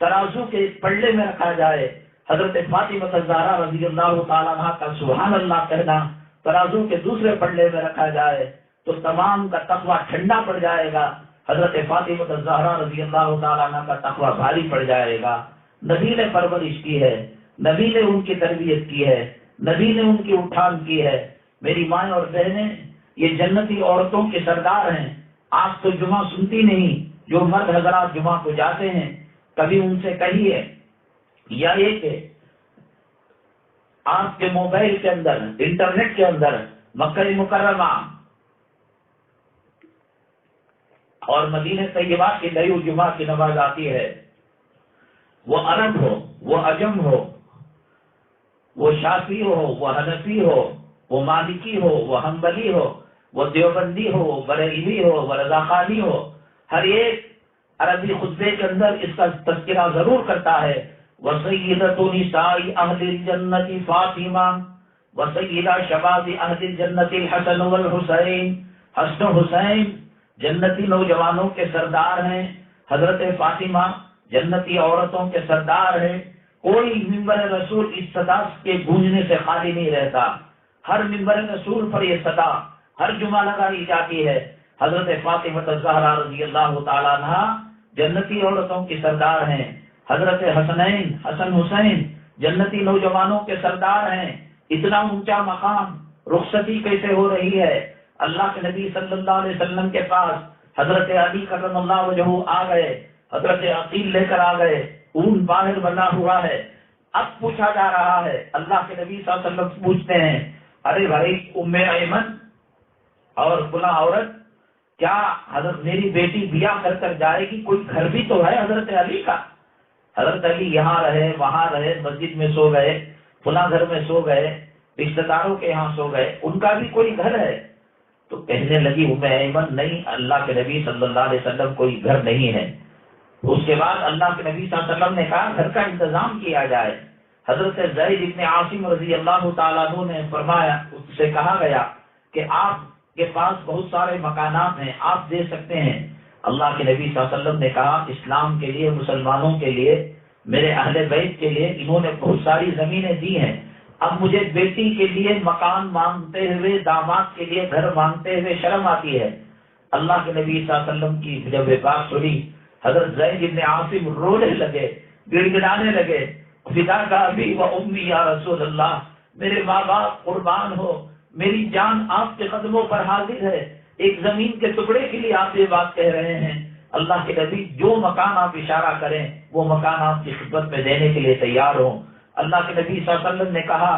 ترازو کے پلڑے میں رکھا جائے، حضرت فاطمہ الزہرا رضی اللہ تعالیٰ عنہ کا سبحان اللہ کہنا ترازو کے دوسرے پلڑے میں رکھا جائے تو تمام کا تقوی ٹھنڈا پڑ جائے گا، حضرت فاطمہ الزہرا رضی اللہ تعالیٰ عنہ کا تقوی بھاری پڑ جائے گا۔ نبی نے پرورش کی ہے، نبی نے ان کی تربیت کی ہے، نبی نے ان کی اٹھان کی ہے۔ میری مائیں اور بہنیں، یہ جنتی عورتوں کے سردار ہیں۔ آپ تو جمعہ سنتی نہیں، جو مرد حضرات جمعہ کو جاتے ہیں، کبھی ان سے کہیے یا یہ کہ آپ کے موبائل کے اندر، انٹرنیٹ کے اندر مکہ مکرمہ اور مدینہ طیبہ کی نئی جمعہ کی نماز آتی ہے، وہ عرب ہو، وہ عجم ہو، وہ شافعی ہو، وہ حنفی ہو، وہ مالکی ہو، وہ حنبلی ہو، وہ دیوبندی ہو، وہ بریلوی ہو، وہ رضا خانی ہو، ہر ایک عربی خطبے کے اندر اس کا تذکرہ ضرور کرتا ہے۔ وَسَيِّدَةُ نِسَاءِ أَهْلِ الْجَنَّةِ فاطمہ وَسَيِّدَ شَبَابِ أَهْلِ الْجَنَّةِ الْحَسَنُ وَالْحُسَيْنِ، حسن و حسین جنتی نوجوانوں کے سردار ہیں، حضرت فاطمہ جنتی عورتوں کے سردار ہیں۔ کوئی ممبر رسول اس صدا کے گونجنے سے خالی نہیں رہتا، ہر ممبر رسول پر یہ صدا ہر جمعہ لگائی جاتی ہے۔ حضرت فاطمہ الزہرا رضی اللہ تعالیٰ عنہا جنتی عورتوں کی سردار ہیں، حضرت حسنین حسن حسین جنتی نوجوانوں کے سردار ہیں۔ اتنا اونچا مقام، رخصتی کیسے ہو رہی ہے؟ اللہ کے نبی صلی اللہ علیہ وسلم کے پاس حضرت علی کرم اللہ وجہہ آ گئے، حضرت عقیل لے کر آ گئے، اون باہر بنا ہوا ہے۔ اب پوچھا جا رہا ہے، اللہ کے نبی صلی اللہ علیہ وسلم پوچھتے ہیں، ارے بھائی ام ایمن اور فلاں عورت، کیا حضرت میری بیٹی بیاہ کر کر جائے گی؟ کوئی گھر بھی تو ہے حضرت علی کا۔ حضرت علی یہاں رہے وہاں رہے، مسجد میں سو گئے، فلاں گھر میں سو گئے، رشتے داروں کے یہاں سو گئے، ان کا بھی کوئی گھر ہے؟ تو کہنے لگی ام ایمن، نہیں، اللہ کے نبی صلی اللہ علیہ وسلم کوئی گھر نہیں ہے۔ اس کے بعد اللہ کے نبی صلی اللہ علیہ وسلم نے کہا گھر کا انتظام کیا جائے۔ حضرت زید بن عاصم رضی اللہ تعالیٰ عنہ نے فرمایا، اس سے کہا گیا کہ آپ کے پاس بہت سارے مکانات ہیں، آپ دے سکتے ہیں۔ اللہ کے نبی صلی اللہ علیہ وسلم نے کہا اسلام کے لیے، مسلمانوں کے لیے، میرے اہل بیت کے لیے انہوں نے بہت ساری زمینیں دی ہیں، اب مجھے بیٹی کے لیے مکان مانگتے ہوئے، داماد کے لیے گھر مانگتے ہوئے شرم آتی ہے۔ اللہ کے نبی صلی اللہ علیہ وسلم کی جب یہ بات سنی، حضرت زید بن عاصم رونے لگے، گڑ گڑانے لگے، فدا کا ابی و امی یا رسول اللہ، میرے ماں باپ قربان ہو، میری جان آپ کے قدموں پر حاضر ہے، ایک زمین کے ٹکڑے کے لیے آپ یہ بات کہہ رہے ہیں۔ اللہ کے نبی جو مکان آپ اشارہ کریں وہ مکان آپ کی خدمت میں دینے کے لیے تیار ہوں۔ اللہ کے نبی صلی اللہ علیہ وسلم نے کہا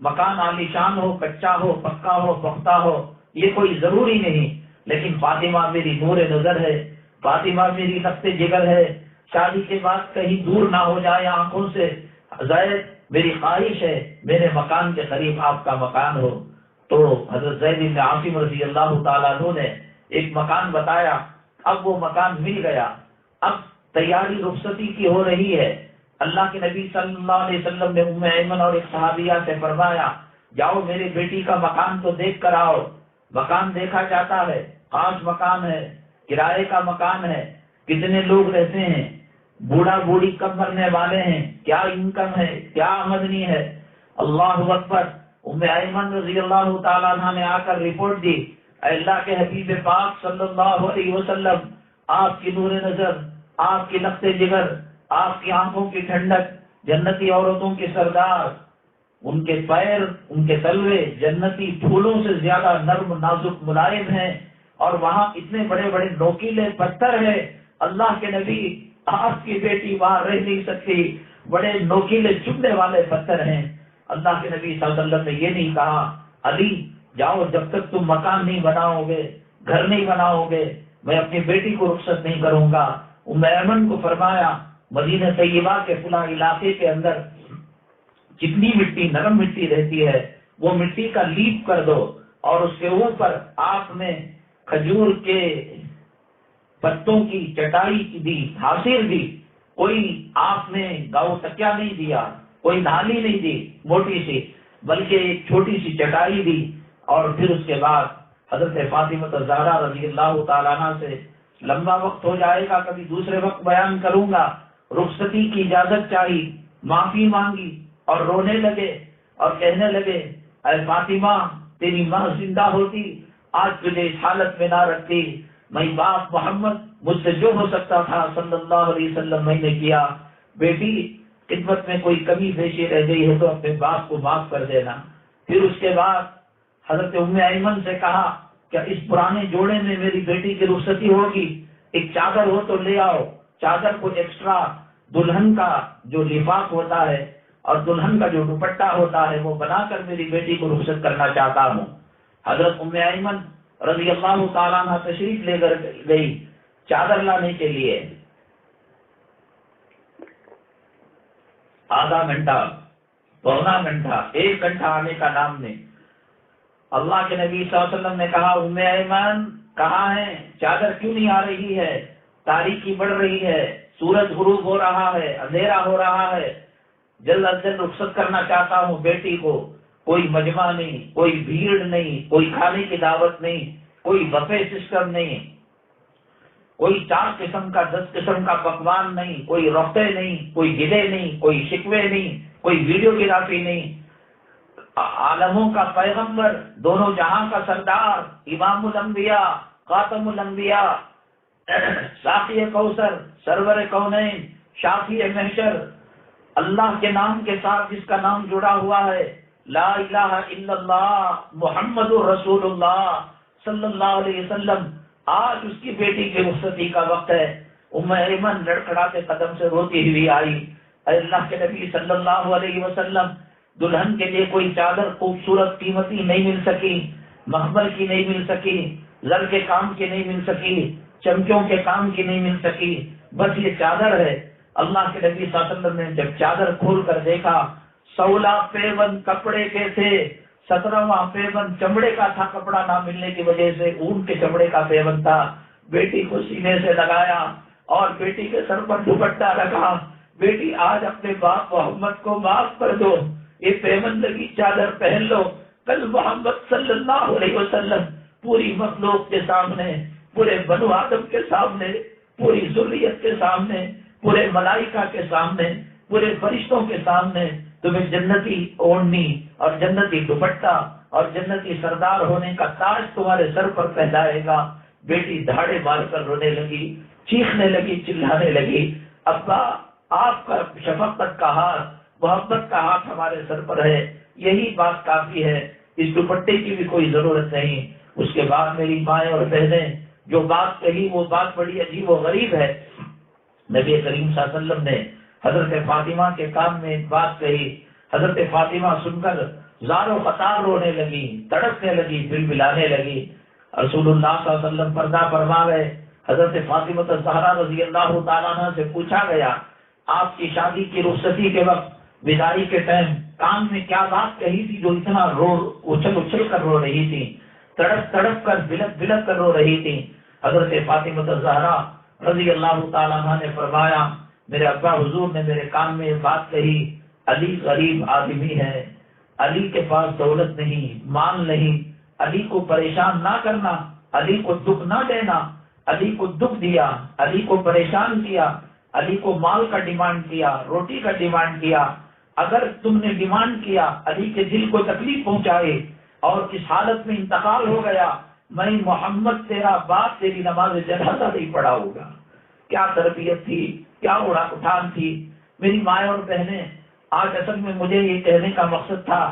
مکان عالیشان ہو، کچا ہو، پکا ہو، پختہ ہو، یہ کوئی ضروری نہیں، لیکن فاطمہ میری نور نظر ہے، فاطمہ میری نفس جگر ہے، شادی کے بعد کہیں دور نہ ہو جائے آنکھوں سے، زید میری خواہش ہے میرے مکان کے قریب آپ کا مکان ہو۔ تو حضرت زید بن عاصم رضی اللہ تعالیٰ عنہ نے ایک مکان بتایا، اب وہ مکان مل گیا، اب تیاری رخصتی کی ہو رہی ہے۔ اللہ کے نبی صلی اللہ علیہ وسلم نے ام ایمن اور ایک صحابیہ سے فرمایا جاؤ میری بیٹی کا مکان تو دیکھ کر آؤ۔ مکان دیکھا جاتا ہے، خاص مکان ہے، کرائے کا مکان ہے، کتنے لوگ رہتے ہیں، بوڑھا بوڑھی کب مرنے والے ہیں، کیا انکم ہے، کیا آمدنی ہے۔ اللہ اکبر۔ ام ایمن رضی اللہ تعالیٰ عنہ نے آ کر رپورٹ دی، اے اللہ کے حبیب پاک صلی اللہ علیہ وسلم، آپ کی نور نظر، آپ کی نقطۂ جگر، آپ کی آنکھوں کی ٹھنڈک، جنتی عورتوں کے سردار، ان کے پیر، ان کے تلوے جنتی پھولوں سے زیادہ نرم نازک ملائم ہیں، اور وہاں اتنے بڑے بڑے نوکیلے پتھر ہیں۔ اللہ کے نبی، آپ کی بیٹی وہاں رہ نہیں سکتی، بڑے نوکیلے چبنے والے پتھر ہیں۔ اللہ کے نبی صلی اللہ علیہ وسلم نے یہ نہیں کہا علی جاؤ، جب تک تم مکان نہیں بناؤ گے، گھر نہیں بناؤ گے، میں اپنی بیٹی کو رخصت نہیں کروں گا۔ ام ایمن کو فرمایا مدینہ طیبہ کے فلاں علاقے کے اندر جتنی مٹی، نرم مٹی رہتی ہے، وہ مٹی کا لیپ کر دو، اور اس کے اوپر آپ نے کھجور کے پتوں کی چٹائی دی، حاصل دی، کوئی آپ نے گاؤ تکیا نہیں دیا، کوئی نالی نہیں دی موٹی سی، بلکہ ایک چھوٹی سی چٹائی دی۔ اور پھر اس کے بعد حضرت فاطمہ الزہرا رضی اللہ تعالیٰ عنہ سے لمبا وقت ہو جائے گا، کبھی دوسرے وقت بیان کروں گا، رخصتی کی اجازت چاہی، معافی مانگی اور رونے لگے اور کہنے لگے اے فاطمہ تیری ماں زندہ ہوتی آج تجھے اس حالت میں نہ رکھتی، میں باپ محمد مجھ سے جو ہو سکتا تھا صلی اللہ علیہ وسلم میں نے کیا، بیٹی خدمت میں کوئی کمی بیشی رہ گئی ہے تو اپنے باپ کو معاف کر دینا۔ پھر اس کے بعد حضرت ام ایمن سے کہا کیا اس پرانے جوڑے میں میری بیٹی کی رخصتی ہوگی؟ ایک چادر ہو تو لے آؤ، چادر کو ایکسٹرا دلہن کا جو لفاف ہوتا ہے اور دلہن کا جو دوپٹہ ہوتا ہے وہ بنا کر میری بیٹی کو رخصت کرنا چاہتا ہوں۔ حضرت ام ایمن رضی اللہ تعالیٰ عنہ تشریف لے کر گئی چادر لانے کے لیے، آدھا گھنٹہ، پونا گھنٹہ، 1 گھنٹہ آنے کا نام نہیں۔ اللہ کے نبی صلی اللہ علیہ وسلم نے کہا ام ایمن کہاں ہے؟ چادر کیوں نہیں آ رہی ہے؟ تاریکی بڑھ رہی ہے، سورج غروب ہو رہا ہے، اندھیرا ہو رہا ہے، جلد از جلد رخصت کرنا چاہتا ہوں بیٹی کو۔ کوئی مجمع نہیں، کوئی بھیڑ نہیں، کوئی کھانے کی دعوت نہیں، کوئی بفے سسٹم نہیں، کوئی 4 قسم کا 10 قسم کا پکوان نہیں، کوئی روتے نہیں، کوئی گلے نہیں، کوئی شکوے نہیں، کوئی ویڈیو گرافی نہیں۔ عالموں کا پیغمبر، دونوں جہاں کا سردار، امام الانبیاء، خاتم الانبیاء، ساقی کوثر، سرور کونین، شافی محشر، اللہ کے نام کے ساتھ جس کا نام جڑا ہوا ہے، لا الہ الا اللہ محمد رسول اللہ صلی اللہ علیہ وسلم، آج اس کی بیٹی کی رخصتی کا وقت ہے۔ ام ایمن لڑکھڑاتے قدم سے روتی ہوئی آئی، اے اللہ کے نبی صلی اللہ علیہ وسلم، دلہن کے لیے کوئی چادر خوبصورت قیمتی نہیں مل سکی، مخمل کی نہیں مل سکی، زر کے کام کی نہیں مل سکی، چمکیوں کے کام کی نہیں مل سکی، بس یہ چادر ہے۔ اللہ کے نبی صلی اللہ علیہ وسلم نے جب چادر کھول کر دیکھا، 16 پیون کپڑے کے تھے، 17واں پیون چمڑے کا تھا، کپڑا نہ ملنے کی وجہ سے اون کے چمڑے کا پیون تھا۔ بیٹی کو سینے سے لگایا اور بیٹی کے سر پر دوپٹہ رکھا، بیٹی آج اپنے باپ محمد کو معاف کر دو، یہ پیون لگی چادر پہن لو، کل محمد صلی اللہ علیہ وسلم پوری مخلوق کے سامنے، پورے بنو آدم کے سامنے، پوری ذریت کے سامنے، پورے ملائکہ کے سامنے، پورے فرشتوں کے سامنے تمہیں جنتی اوڑھنی اور جنتی دوپٹہ اور جنتی سردار ہونے کا تاج تمہارے سر پر پہنائے گا۔ بیٹی دھاڑے مار کر رونے لگی، چیخنے لگی، چلانے لگی، ابا آپ کا شفقت کا ہاتھ، محبت کا ہاتھ ہمارے سر پر ہے، یہی بات کافی ہے، اس دوپٹے کی بھی کوئی ضرورت نہیں۔ اس کے بعد میری مائیں اور بہنیں جو بات کہی وہ بات بڑی عجیب و غریب ہے۔ نبی کریم صلی اللہ علیہ وسلم نے حضرت فاطمہ کے کام میں ایک بات کہی، حضرت فاطمہ سن کر زار و قطار رونے لگی، تڑپنے لگی، بلبلانے لگی۔ رسول اللہ صلی اللہ علیہ وسلم پردہ فرما گئے۔ حضرت فاطمہ الزہرا رضی اللہ تعالیٰ عنہ سے پوچھا گیا، آپ کی شادی کی رخصتی کے وقت، بداعی کے ٹائم کان میں کیا بات کہی تھی جو اتنا اچھل کر رو رہی تھی، تڑپ تڑپ کر بلک بلک کر رو رہی تھی؟ حضرت فاطمہ الزہرا رضی اللہ تعالیٰ عنہ نے فرمایا، میرے ابا حضور نے میرے کان میں یہ بات کہی، علی غریب آدمی ہے، علی کے پاس دولت نہیں، مال نہیں، علی کو پریشان نہ کرنا، علی کو دکھ نہ دینا، علی کو دکھ دیا، علی کو پریشان کیا، علی کو مال کا ڈیمانڈ کیا، روٹی کا ڈیمانڈ کیا، اگر تم نے ڈیمانڈ کیا، علی کے دل کو تکلیف پہنچائے اور اس حالت میں انتقال ہو گیا، میں محمد تیرا باپ تیری نماز جنازہ نہیں پڑھا ہوگا۔ کیا تربیت تھی، کیا اٹھان تھی میری مائیں اور بہنیں۔ آج اصل میں مجھے یہ کہنے کا مقصد تھا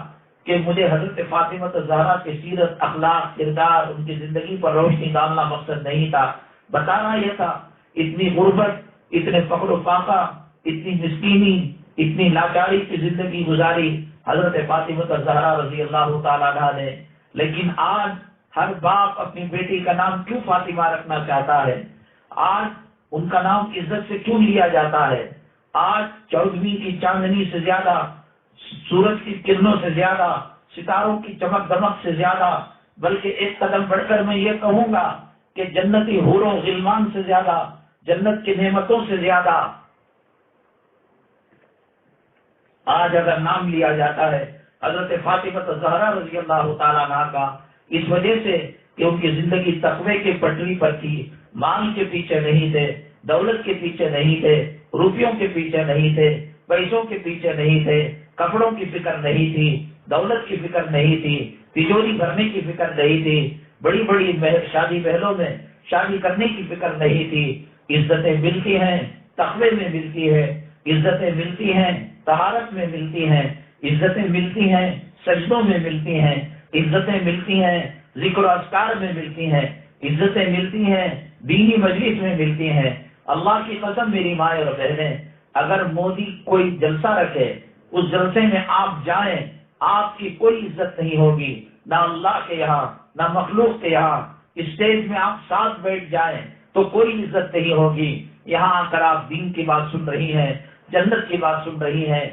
کہ مجھے حضرت فاطمہ الزہرا کی سیرت، اخلاق، کردار، ان کی زندگی پر روشنی ڈالنا مقصد نہیں تھا، بتانا یہ تھا اتنی غربت، اتنے فقر و فاقہ، اتنی مسکینی، اتنی لاچاری کی زندگی گزاری حضرت فاطمہ الزہرا رضی اللہ تعالیٰ عنہ نے، لیکن آج ہر باپ اپنی بیٹی کا نام کیوں فاطمہ رکھنا چاہتا ہے؟ آج ان کا نام عزت سے کیوں لیا جاتا ہے؟ آج 14ویں کی چاندنی سے زیادہ، سورج کی کرنوں سے زیادہ، ستاروں کی چمک دمک سے زیادہ، بلکہ ایک قدم بڑھ کر میں یہ کہوں گا کہ جنتی حوروں غلمان سے زیادہ، جنت کی نعمتوں سے زیادہ آج اگر نام لیا جاتا ہے حضرت فاطمہ الزہرا رضی اللہ تعالیٰ عنہ کا، اس وجہ سے کہ ان کی زندگی تقوی کے پٹری پر تھی، مال کے پیچھے نہیں تھے، دولت کے پیچھے نہیں تھے، روپیوں کے پیچھے نہیں تھے، پیسوں کے پیچھے نہیں تھے، کپڑوں کی فکر نہیں تھی، دولت کی فکر نہیں تھی، تجوری بھرنے کی فکر نہیں تھی، بڑی بڑی شادی محلوں میں شادی کرنے کی فکر نہیں تھی۔ عزتیں ملتی ہیں تقوی میں ملتی ہے، عزتیں ملتی ہیں طہارت میں ملتی ہیں، عزتیں ملتی ہیں سجدوں میں ملتی ہیں، عزتیں ملتی ہیں ذکر و اذکار میں ملتی ہیں، عزتیں ملتی ہیں دینی مجلس میں ملتی ہیں۔ اللہ کی قسم میری مائیں اور بہنیں، اگر مودی کوئی جلسہ رکھے، اس جلسے میں آپ جائیں، آپ کی کوئی عزت نہیں ہوگی، نہ اللہ کے یہاں نہ مخلوق کے یہاں۔ اسٹیج میں آپ ساتھ بیٹھ جائیں تو کوئی عزت نہیں ہوگی۔ یہاں آ کر آپ دین کی بات سن رہی ہیں، جنت کی بات سن رہی ہیں،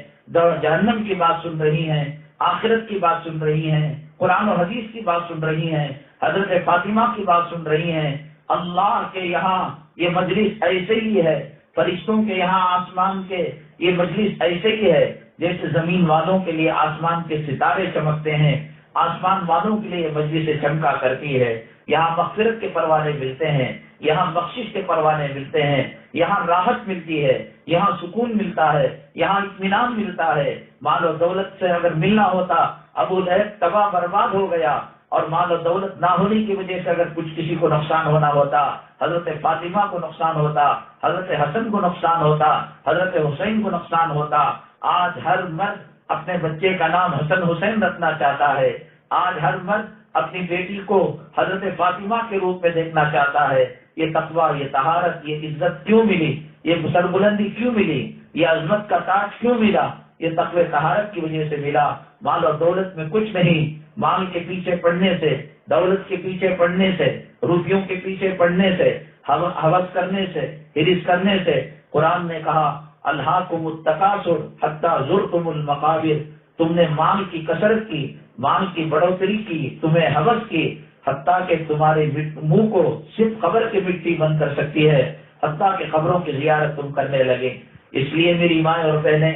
جہنم کی بات سن رہی ہیں، آخرت کی بات سن رہی ہیں، قرآن و حدیث کی بات سن رہی ہیں، حضرت فاطمہ کی بات سن رہی ہیں۔ اللہ کے یہاں یہ مجلس ایسے ہی ہے، فرشتوں کے یہاں آسمان کے یہ مجلس ایسے ہی ہے جیسے زمین والوں کے لیے آسمان کے ستارے چمکتے ہیں، آسمان والوں کے لیے یہ مجلس چمکا کرتی ہے۔ یہاں مغفرت کے پروانے ملتے ہیں، یہاں بخشش کے پروانے ملتے ہیں، یہاں راحت ملتی ہے، یہاں سکون ملتا ہے، یہاں اطمینان ملتا ہے۔ مال و دولت سے اگر ملنا ہوتا ابو لہب تباہ برباد ہو گیا اور مال و دولت نہ ہونے کی وجہ سے اگر کچھ کسی کو نقصان ہونا ہوتا، حضرت فاطمہ کو نقصان ہوتا، حضرت حسن کو نقصان ہوتا، حضرت حسین کو نقصان ہوتا۔ آج ہر مرد اپنے بچے کا نام حسن حسین رکھنا چاہتا ہے، آج ہر مرد اپنی بیٹی کو حضرت فاطمہ کے روپ میں دیکھنا چاہتا ہے۔ یہ تقویٰ، یہ طہارت، یہ عزت کیوں ملی؟ یہ سربلندی کیوں ملی؟ یہ عظمت کا تاج کیوں ملا؟ یہ تقوی طہارت کی وجہ سے ملا۔ مال اور دولت میں کچھ نہیں، مال کے پیچھے پڑنے سے، دولت کے پیچھے پڑنے سے، روپیوں کے پیچھے پڑنے سے، ہوس کرنے سے، ہرس کرنے سے۔ قرآن نے کہا الہاکم التکاثر حتی زرتم المقابر، تم نے مال کی کثرت کی، مال کی بڑھوتری کی، تمہیں ہوس کی، حتیٰ کہ تمہارے منہ کو صرف قبر کی مٹی بند کر سکتی ہے، حتیٰ کہ قبروں کی زیارت تم کرنے لگے۔ اس لیے میری مائیں اور بہنیں،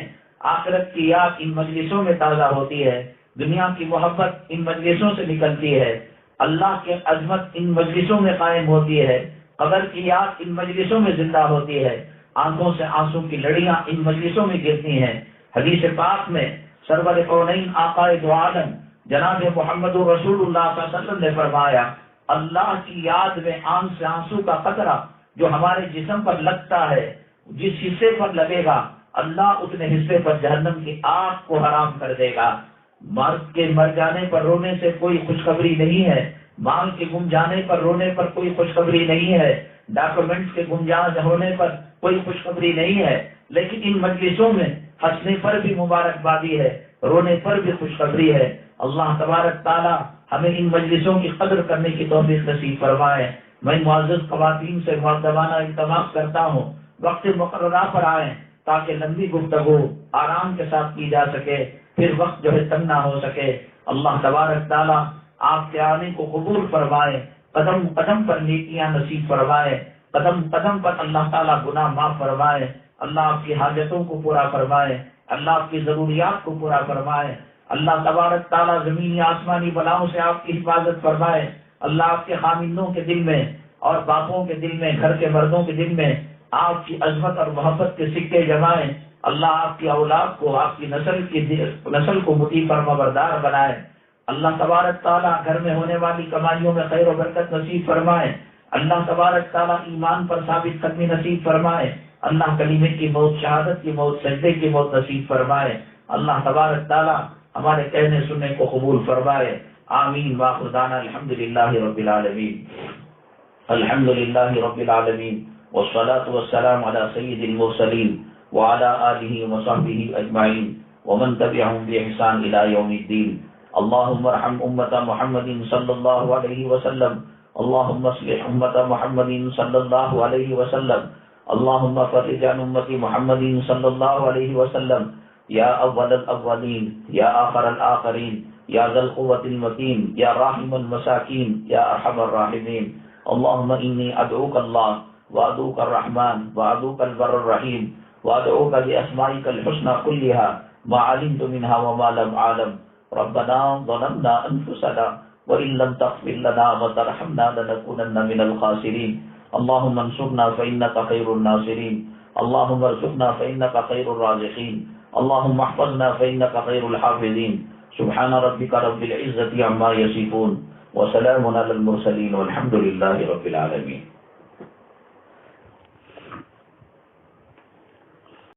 آخرت کی یاد ان مجلسوں میں تازہ ہوتی ہے، دنیا کی محبت ان مجلسوں سے نکلتی ہے، اللہ کی عظمت ان مجلسوں میں قائم ہوتی ہے، قبر کی یاد ان مجلسوں میں زندہ ہوتی ہے، آنکھوں سے آنسوں کی لڑیاں ان مجلسوں میں گرتی ہیں۔ حدیث پاک میں سرور کونین آقائے دو عالم جناب محمد رسول اللہ صلی اللہ علیہ وسلم نے فرمایا، اللہ کی یاد میں آنکھ سے آنسو کا قطرہ جو ہمارے جسم پر لگتا ہے، جس حصے پر لگے گا اللہ اتنے حصے پر جہنم کی آگ کو حرام کر دے گا۔ مرد کے مر جانے پر رونے سے کوئی خوشخبری نہیں ہے، مال کے گم جانے پر رونے پر کوئی خوشخبری نہیں ہے، ڈاکومنٹس کے گم ہونے پر کوئی خوشخبری نہیں ہے، لیکن ان مجلسوں میں ہنسنے پر بھی مبارکبادی ہے، رونے پر بھی خوشخبری ہے۔ اللہ تبارک تعالی ہمیں ان مجلسوں کی قدر کرنے کی توفیق نصیب فرمائے۔ میں معزز خواتین سے مؤدبانہ التماس کرتا ہوں وقت مقررہ پر آئیں تاکہ لمبی گفتگو آرام کے ساتھ کی جا سکے، پھر وقت جو ہے تنگ نہ ہو سکے۔ اللہ تبارک تعالی آپ کے آنے کو قبول فرمائے، قدم قدم پر نیکیاں نصیب فرمائے، قدم قدم پر اللہ تعالیٰ گناہ معاف فرمائے، اللہ آپ کی حاجتوں کو پورا فرمائے، اللہ آپ کی ضروریات کو پورا فرمائے، اللہ تبارک تعالیٰ زمینی آسمانی بلاؤں سے آپ کی حفاظت فرمائے، اللہ آپ کے خامندوں کے دل میں اور باپوں کے دل میں، گھر کے مردوں کے دل میں آپ کی عظمت اور محبت کے سکے جمائے، اللہ آپ کی اولاد کو، آپ کی نسل کو مطیع فرما بردار بنائے، اللہ تبارک تعالیٰ گھر میں ہونے والی کمائیوں میں خیر و برکت نصیب فرمائے، اللہ تبارک تعالیٰ ایمان پر ثابت قدمی نصیب فرمائے، اللہ کلمے کی موت، شہادت کی موت، سجدے کی موت نصیب فرمائے، اللہ تبارک تعالیٰ ہمارے کہنے سننے کو قبول فرمائے۔ آمین وآخر دعوانا الحمدللہ رب العالمین، الحمدللہ رب العالمین، والصلاة والسلام على سید المرسلین وعلى آلہ وصحبہ اجمعین ومن تبعهم بإحسان إلى يوم الدین۔ اللهم ارحم امة محمد صلی اللہ علیہ وسلم، اللهم اصلح امة محمد صلی اللہ علیہ وسلم، اللهم فرج عن امة محمد صلی اللہ علیہ وسلم، یا اول الاولین، یا آخر الآخرین، یا ذا القوة المتین، یا راحم المساکین، یا ارحم الراحمین۔ اللهم انی ادعوک اللہ وادعوک الرحمن وادعوک البر الرحیم وادعوک باسمائک الحسنى كلها ما علمت منها وما لم اعلم۔ ربنا ظلمنا انفسنا وان لم تغفر لنا وترحمنا لنكونن من الخاسرین۔ اللهم انصرنا فانك خير الناصرين، اللهم ارزقنا فانك خير الرازقين، اللهم احفظنا فانك خير الحافظين۔ سبحان ربك رب العزة عما يصفون وسلام على المرسلين والحمد لله رب العالمين۔